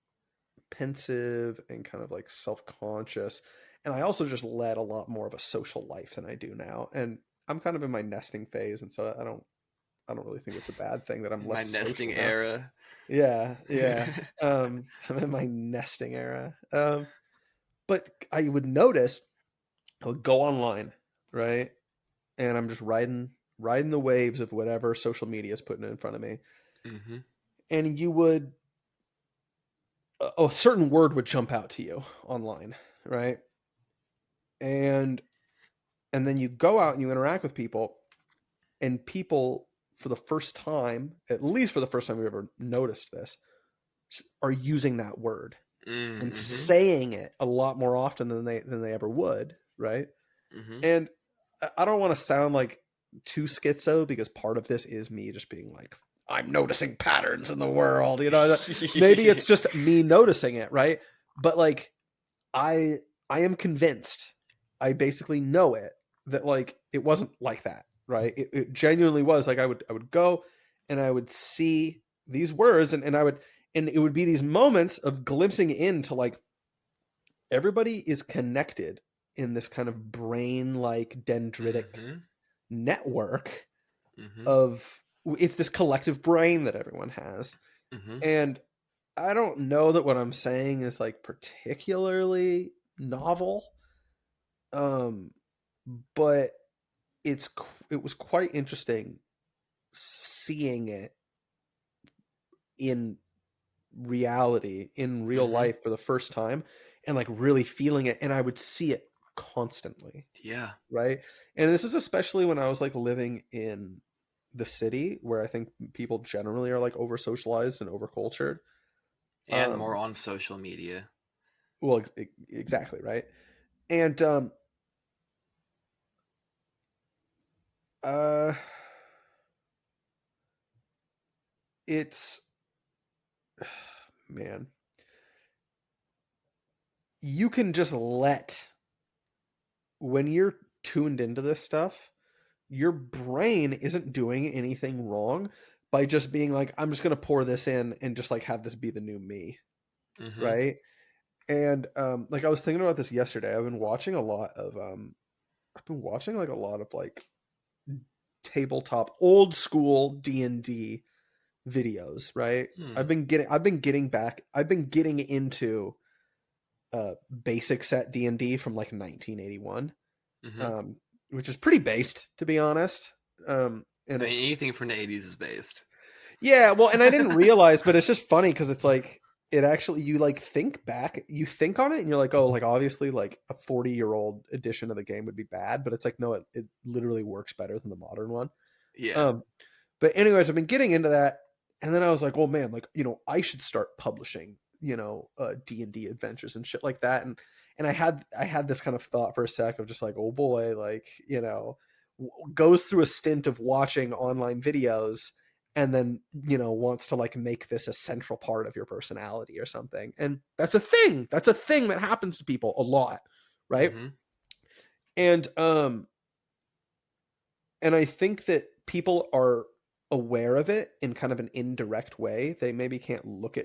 pensive and kind of like self-conscious, and I also just led a lot more of a social life than I do now, and I'm kind of in my nesting phase, and so I don't really think it's a bad thing that I'm less my nesting social now. era. Yeah. I'm in my nesting era. But I would notice, I would go online, right? And I'm just riding the waves of whatever social media is putting in front of me. And you would, a certain word would jump out to you online, right? And then you go out and you interact with people, and people, for the first time, at least for the first time we've ever noticed this, are using that word and saying it a lot more often than they ever would, right? And I don't want to sound like too schizo, because part of this is me just being like, I'm noticing patterns in the world, maybe it's just me noticing it, right? But like, I am convinced, I basically know it, that like it wasn't like that, right? It genuinely was like, I would go and I would see these words, and it would be these moments of glimpsing into like, everybody is connected in this kind of brain like dendritic network of, it's this collective brain that everyone has. And I don't know that what I'm saying is like particularly novel, but it was quite interesting seeing it in reality, in real life, for the first time, and like really feeling it. And I would see it constantly. Yeah. Right. And this is especially when I was like living in the city, where I think people generally are like over socialized and over cultured. And more on social media. Well, exactly, right? And it's, man, you can just when you're tuned into this stuff, your brain isn't doing anything wrong by just being like, I'm just going to pour this in and just like have this be the new me. Mm-hmm. Right. And like I was thinking about this yesterday. I've been watching a lot of like tabletop old school D&D videos, right? I've been getting into basic set D&D from like 1981. Mm-hmm. Which is pretty based, to be honest. And anything from the 80s is based. Yeah, well, and I didn't realize, but it's just funny because it's like, it actually, you like think back, you think on it and you're like, oh, like obviously like a 40-year-old edition of the game would be bad, but it's like, no, it literally works better than the modern one. Yeah. But anyways, I've been getting into that, and then I was like, well, man, like, I should start publishing, D&D adventures and shit like that. And I had this kind of thought for a sec of just like, oh boy, like, goes through a stint of watching online videos and then, wants to like make this a central part of your personality or something. And that's a thing. That's a thing that happens to people a lot. Right. Mm-hmm. And I think that people are aware of it in kind of an indirect way. They maybe can't look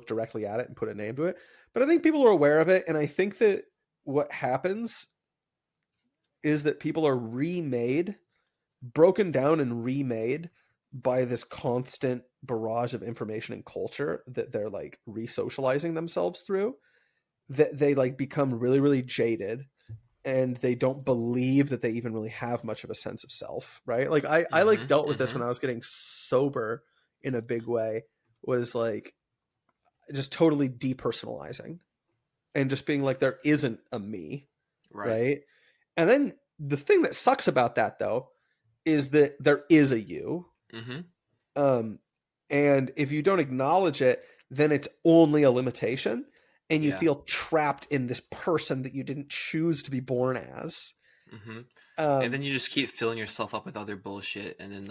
directly at it and put a name to it, but I think people are aware of it. And I think that what happens is that people are broken down and remade by this constant barrage of information and culture that they're like re-socializing themselves through, that they like become really, really jaded, and they don't believe that they even really have much of a sense of self, right? Like I like dealt with this when I was getting sober in a big way, was like just totally depersonalizing and just being like, there isn't a me. Right. And then the thing that sucks about that though, is that there is a you. Mm-hmm. And if you don't acknowledge it, then it's only a limitation, and you feel trapped in this person that you didn't choose to be born as. Mm-hmm. And then you just keep filling yourself up with other bullshit, and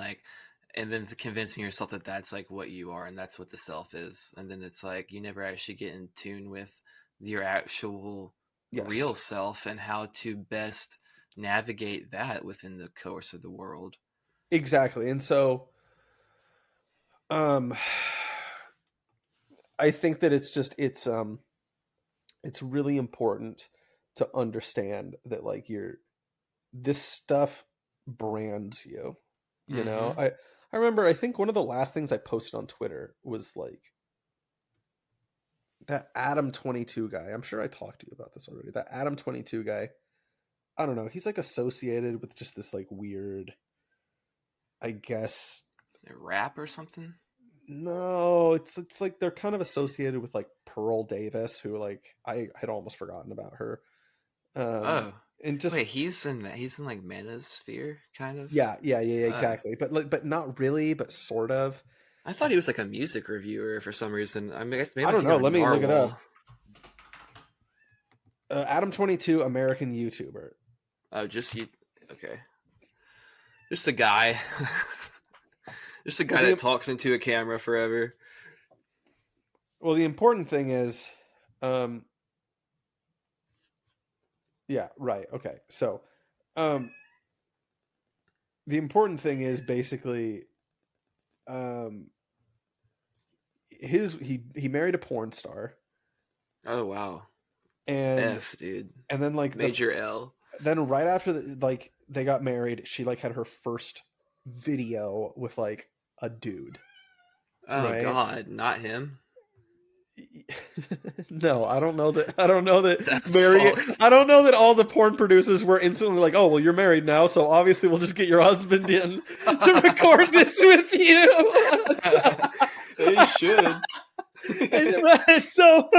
then convincing yourself that that's like what you are and that's what the self is. And then it's like you never actually get in tune with your actual real self and how to best navigate that within the course of the world. Exactly. And so I think that it's really important to understand that like this stuff brands you, know. I remember, I think one of the last things I posted on Twitter was like that Adam 22 guy. I'm sure I talked to you about this already. That Adam 22 guy, I don't know, he's like associated with just this like weird, I guess, rap or something. No, it's like they're kind of associated with like Pearl Davis, who like I had almost forgotten about her. And just wait, he's in like Manosphere, kind of. Yeah, exactly. But not really, but sort of. I thought he was like a music reviewer for some reason. I mean, maybe I don't know. Let me look it up. Narwhal. Adam 22, American YouTuber. Oh, just you. Okay. Just a guy. Just a guy that talks into a camera forever. Well, the important thing is, yeah, right. Okay. So, the important thing is basically, he married a porn star. Oh, wow. And F, dude. And then like Major L. Then right after they got married, she like had her first video with like a dude. Oh right? God, not him. No, I don't know that. I don't know that I don't know that all the porn producers were instantly like, "Oh, well, you're married now, so obviously we'll just get your husband in to record this with you." They should. So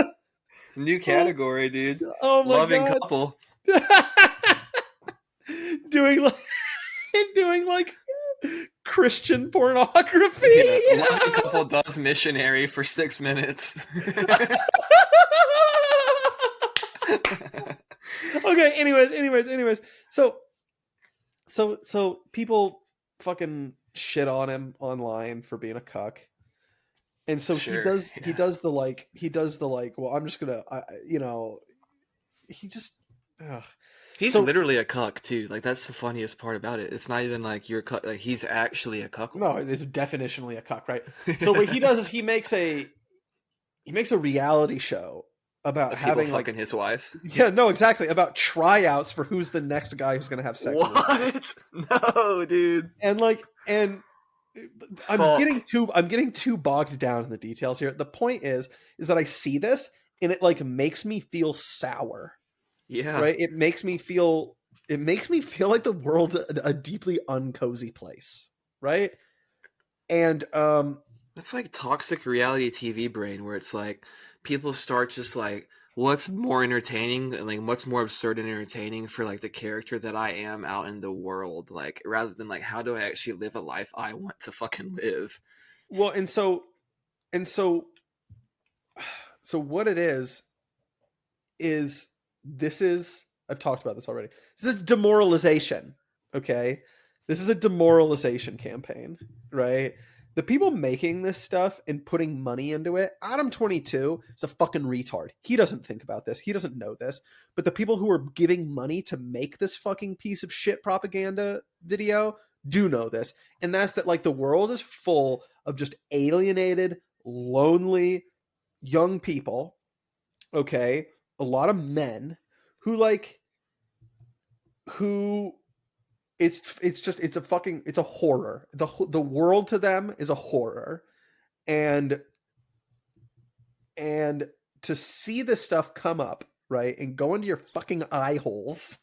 new category, dude. Oh my Loving God. couple. doing like Christian pornography. Yeah, loving couple does missionary for 6 minutes. Okay, anyways. So people fucking shit on him online for being a cuck. And so Sure, he does the like, well, I'm just gonna, he just, ugh. he's So literally a cuck too. Like that's the funniest part about it. It's not even like you're cuck. Like he's actually a cuck. no, it's definitionally a cuck, right? So what he does is he makes a reality show about Like having people like, fucking his wife. yeah, no, exactly, about tryouts for who's the next guy who's gonna have sex with him. What? No, dude. And I'm Fuck. getting too bogged down in the details here. The point is that I see this and it like makes me feel sour. Yeah. Right? It makes me feel like the world's a deeply uncozy place, right? And That's like toxic reality TV brain where it's like people start just like what's more entertaining and like what's more absurd and entertaining for like the character that I am out in the world, like rather than like how do I actually live a life I want to fucking live. well, and so what it is this is, I've talked about this already. This is demoralization, okay? This is a demoralization campaign, right? The people making this stuff and putting money into it, Adam 22 is a fucking retard. He doesn't think about this. He doesn't know this. But the people who are giving money to make this fucking piece of shit propaganda video do know this. And that's that like the world is full of just alienated, lonely, young people, okay? A lot of men who it's a horror. The world to them is a horror. And to see this stuff come up, right, and go into your fucking eye holes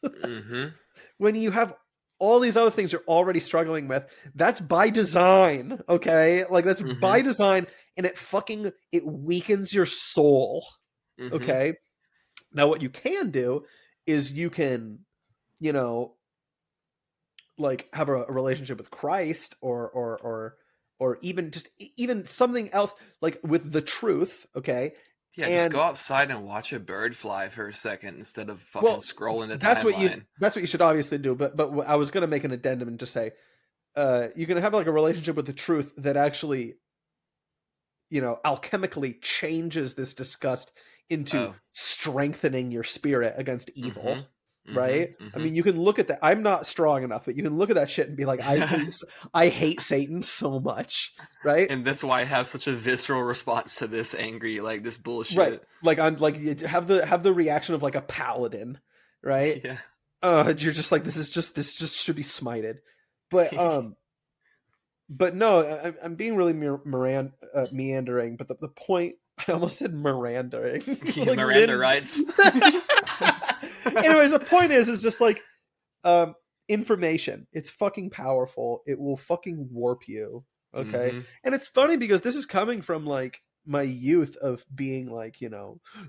when you have all these other things you're already struggling with, that's by design, okay? Like that's by design, and it weakens your soul, okay? Now what you can do is you can, like have a relationship with Christ or even something else like with the truth, okay? Yeah, and just go outside and watch a bird fly for a second instead of fucking scrolling the that's timeline. That's what you should obviously do. But I was going to make an addendum and just say, you can have like a relationship with the truth that actually, alchemically changes this disgust into strengthening your spirit against evil. Right? I mean, you can look at that. I'm not strong enough, but you can look at that shit and be like, I hate Satan so much, right? And that's why I have such a visceral response to this angry, like this bullshit. Right. Like I'm like have the reaction of like a paladin, right? Yeah. You're just like this just should be smited. But but no, I'm being really meandering. But the point, I almost said Mirandering. Like Miranda rights. Anyways, the point is just like information. It's fucking powerful. It will fucking warp you. Okay. And it's funny because this is coming from like my youth of being like,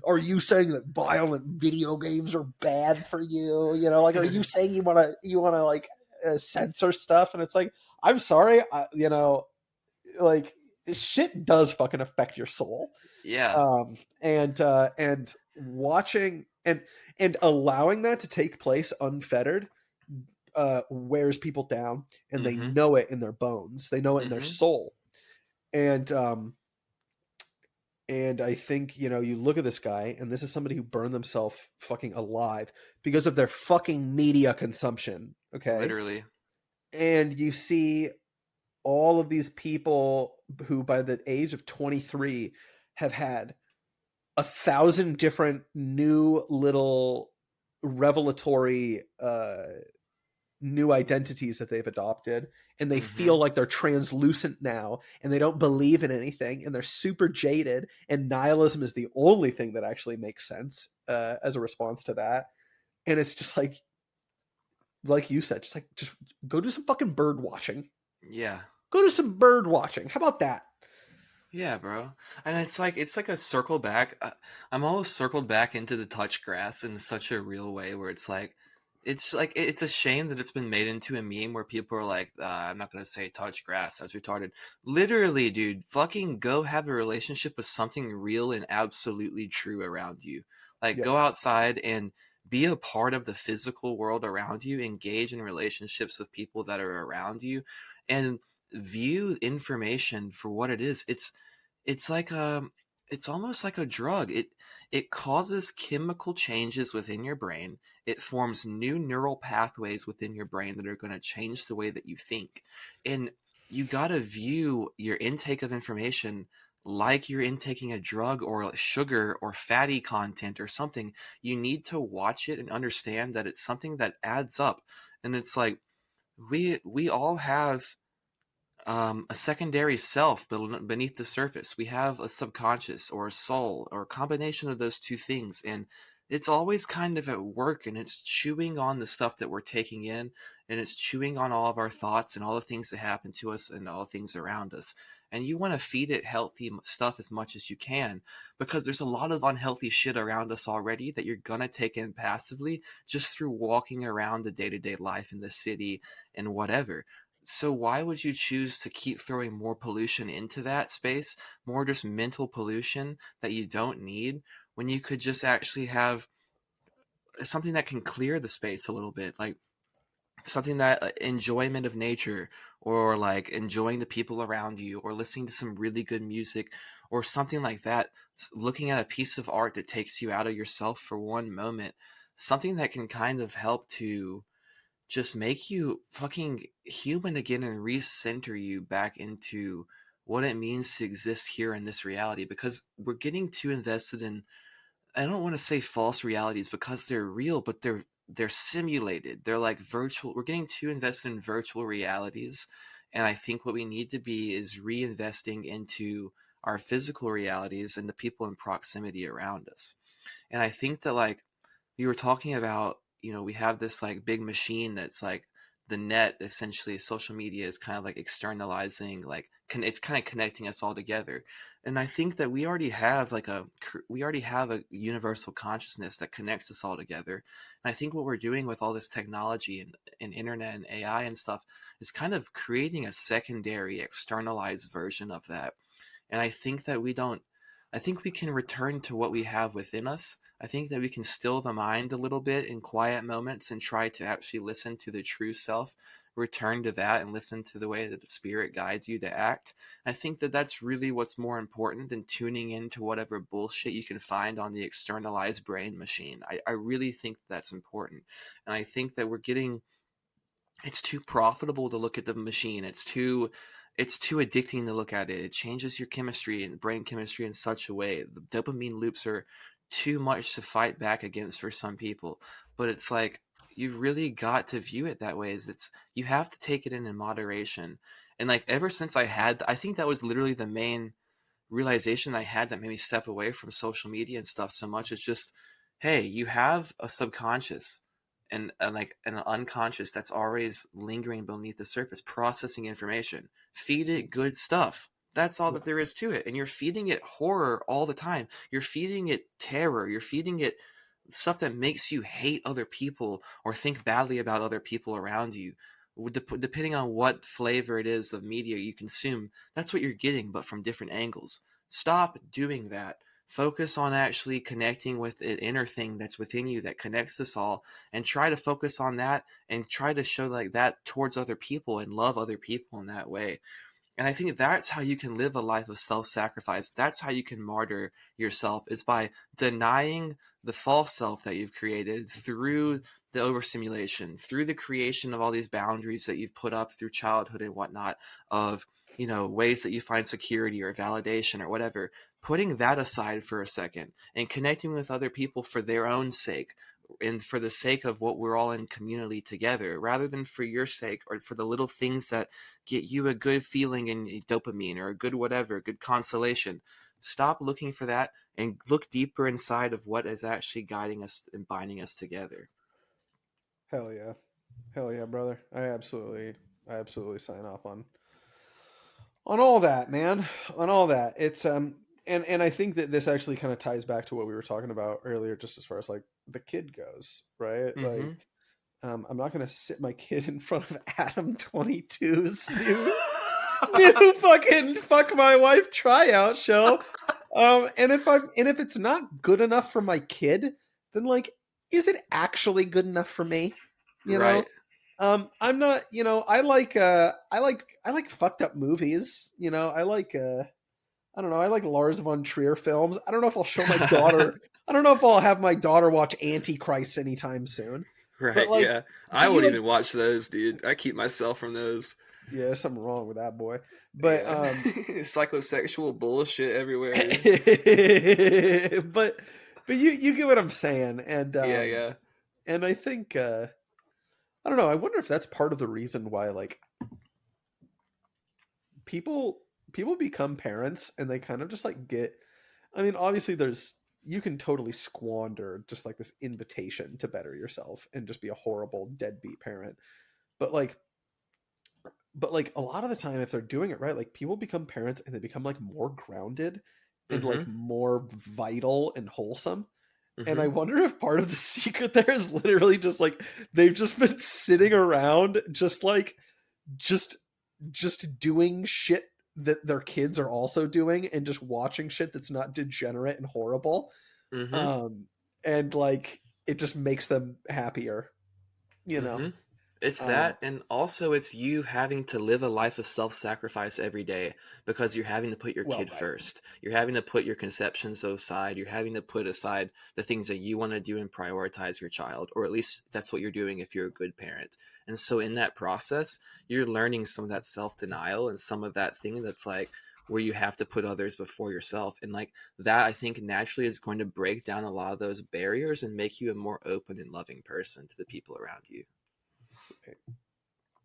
are you saying that violent video games are bad for you? Like, are you saying you want to like censor stuff? And it's like, I'm sorry, like shit does fucking affect your soul. Yeah. And watching and allowing that to take place unfettered wears people down, and they know it in their bones. They know it in their soul. And I think, you look at this guy, and this is somebody who burned themselves fucking alive because of their fucking media consumption. Okay. Literally. And you see all of these people who by the age of 23 have had 1,000 different new little revelatory new identities that they've adopted, and they feel like they're translucent now, and they don't believe in anything, and they're super jaded, and nihilism is the only thing that actually makes sense as a response to that. And it's just like you said, just go do some fucking bird watching. Yeah. Go do some bird watching. How about that? Yeah, bro. And it's like a circle back. I'm always circled back into the touch grass in such a real way where it's like It's like it's a shame that it's been made into a meme where people are like, I'm not gonna say touch grass, that's retarded. Literally, dude, fucking go have a relationship with something real and absolutely true around you. Like Yep. go outside and be a part of the physical world around you, engage in relationships with people that are around you, and view information for what it is. It's like it's almost like a drug. It causes chemical changes within your brain. It forms new neural pathways within your brain that are going to change the way that you think. And you got to view your intake of information like you're intaking a drug or sugar or fatty content or something. You need to watch it and understand that it's something that adds up. And it's like we all have a secondary self beneath the surface. We have a subconscious or a soul or a combination of those two things. And it's always kind of at work and it's chewing on the stuff that we're taking in and it's chewing on all of our thoughts and all the things that happen to us and all the things around us. And you want to feed it healthy stuff as much as you can because there's a lot of unhealthy shit around us already that you're going to take in passively just through walking around the day to day life in the city and whatever. So why would you choose to keep throwing more pollution into that space, more just mental pollution that you don't need, when you could just actually have something that can clear the space a little bit, like something that enjoyment of nature or like enjoying the people around you or listening to some really good music or something like that, looking at a piece of art that takes you out of yourself for one moment, something that can kind of help to just make you fucking human again and recenter you back into what it means to exist here in this reality because we're getting too invested in, I don't want to say false realities because they're real, but they're simulated. They're like virtual. We're getting too invested in virtual realities, and I think what we need to be is reinvesting into our physical realities and the people in proximity around us. And I think that like we were talking about, we have this like big machine that's like the net, essentially social media is kind of like externalizing, like it's kind of connecting us all together. And I think that we already have a universal consciousness that connects us all together. And I think what we're doing with all this technology and internet and AI and stuff is kind of creating a secondary externalized version of that. And I think that I think we can return to what we have within us. I think that we can still the mind a little bit in quiet moments and try to actually listen to the true self, return to that and listen to the way that the spirit guides you to act. I think that that's really what's more important than tuning into whatever bullshit you can find on the externalized brain machine. I really think that's important. And I think that it's too profitable to look at the machine. It's too addicting to look at it. It changes your chemistry and brain chemistry in such a way. The dopamine loops are too much to fight back against for some people. But it's like you've really got to view it that way. Is it's you have to take it in moderation. And like ever since I think that was literally the main realization I had that made me step away from social media and stuff so much. It's just, hey, you have a subconscious and like an unconscious that's always lingering beneath the surface, processing information. Feed it good stuff. That's all that there is to it. And you're feeding it horror all the time. You're feeding it terror. You're feeding it stuff that makes you hate other people or think badly about other people around you. Depending on what flavor it is of media you consume, that's what you're getting, but from different angles. Stop doing that. Focus on actually connecting with the inner thing that's within you that connects us all, and try to focus on that and try to show like that towards other people and love other people in that way. And I think that's how you can live a life of self-sacrifice. That's how you can martyr yourself, is by denying the false self that you've created through the overstimulation, through the creation of all these boundaries that you've put up through childhood and whatnot, of, ways that you find security or validation or whatever, putting that aside for a second and connecting with other people for their own sake and for the sake of what we're all in community together, rather than for your sake or for the little things that get you a good feeling in dopamine or a good whatever, good consolation. Stop looking for that and look deeper inside of what is actually guiding us and binding us together. Hell yeah. Hell yeah, brother. I absolutely sign off on all that, man. On all that. It's and I think that this actually kind of ties back to what we were talking about earlier, just as far as like the kid goes, right? Mm-hmm. Like I'm not gonna sit my kid in front of Adam 22's new fucking fuck my wife tryout show. And if it's not good enough for my kid, then like, is it actually good enough for me? You Right. know? I'm not, I like fucked up movies. I don't know, I like Lars von Trier films. I don't know if I'll show my daughter I don't know if I'll have my daughter watch Antichrist anytime soon. Right. But like, Yeah. I you won't like, even watch those, dude. I keep myself from those. yeah, there's something wrong with that boy. But Yeah. Psychosexual bullshit everywhere. but you get what I'm saying, and Yeah. and I think I don't know. I wonder if that's part of the reason why like people become parents and they kind of just like get. I mean, obviously, you can totally squander just like this invitation to better yourself and just be a horrible deadbeat parent, but like a lot of the time if they're doing it right, like people become parents and they become like more grounded and like Mm-hmm. more vital and wholesome. And Mm-hmm. I wonder if part of the secret there is literally just like they've just been sitting around just doing shit that their kids are also doing and just watching shit that's not degenerate and horrible. Mm-hmm. um and like it just makes them happier, you know. Mm-hmm. It's um that, and also it's you having to live a life of self-sacrifice every day because you're having to put your well, kid right. first. You're having to put your conceptions aside. You're having to put aside the things that you want to do and prioritize your child, or at least that's what you're doing if you're a good parent. And so in that process, you're learning some of that self-denial and some of that thing that's like where you have to put others before yourself. And like that, I think naturally is going to break down a lot of those barriers and make you a more open and loving person to the people around you.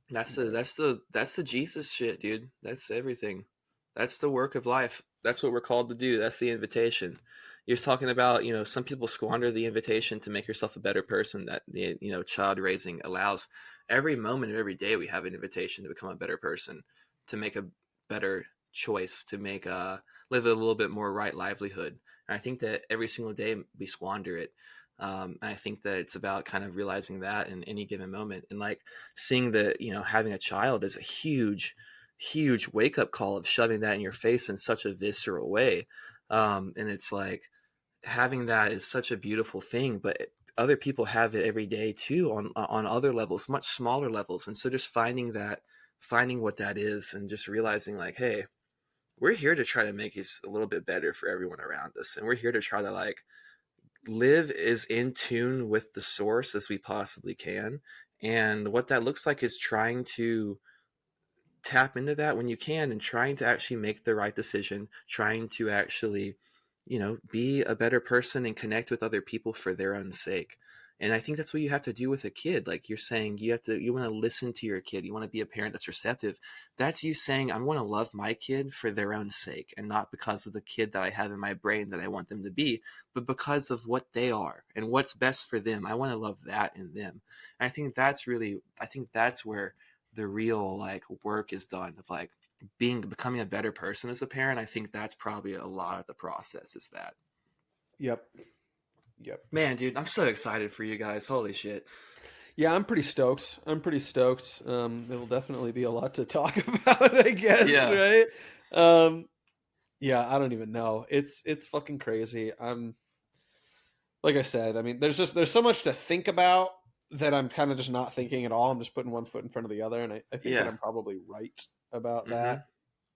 That's the Jesus shit, dude. That's everything. That's the work of life. That's what we're called to do. That's the invitation. You're talking about, some people squander the invitation to make yourself a better person that the, child raising allows. Every moment of every day we have an invitation to become a better person, to make a better choice, to make live a little bit more right livelihood. And I think that every single day we squander it. I think that it's about kind of realizing that in any given moment, and like seeing that, having a child is a huge, huge wake up call of shoving that in your face in such a visceral way. And it's like having that is such a beautiful thing, but other people have it every day too on other levels, much smaller levels. And so just finding what that is and just realizing like, hey, we're here to try to make it a little bit better for everyone around us. And we're here to try to like live as in tune with the source as we possibly can. And what that looks like is trying to tap into that when you can and trying to actually make the right decision, trying to actually, be a better person and connect with other people for their own sake. And I think that's what you have to do with a kid. Like you're saying, you want to listen to your kid. You want to be a parent that's receptive. That's you saying, I want to love my kid for their own sake and not because of the kid that I have in my brain that I want them to be, but because of what they are and what's best for them. I want to love that in them. And I think that's where the real like work is done of like becoming a better person as a parent. I think that's probably a lot of the process is that. Yep. Man, dude, I'm so excited for you guys. Holy shit. Yeah, I'm pretty stoked. It'll definitely be a lot to talk about, I guess, Yeah. right? Yeah, I don't even know. It's fucking crazy. I'm like I said, I mean, there's so much to think about that I'm kind of just not thinking at all. I'm just putting one foot in front of the other, and I think that I'm probably right about that.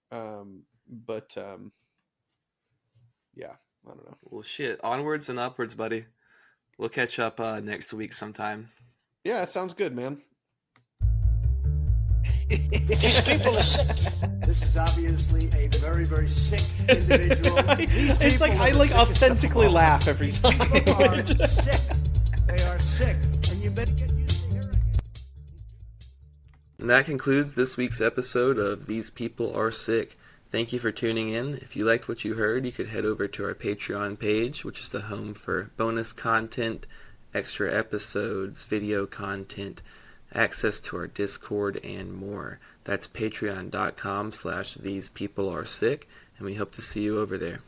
But yeah, I don't know. Well, shit. Onwards and upwards, buddy. We'll catch up next week sometime. Yeah, it sounds good, man. These people are sick. This is obviously a very, very sick individual. It's like I like authentically laugh every time. People are sick. They are sick, and you better get used to hearing it. And that concludes this week's episode of These People Are Sick. Thank you for tuning in. If you liked what you heard, you could head over to our Patreon page, which is the home for bonus content, extra episodes, video content, access to our Discord, and more. That's patreon.com/thesepeoplearesick, and we hope to see you over there.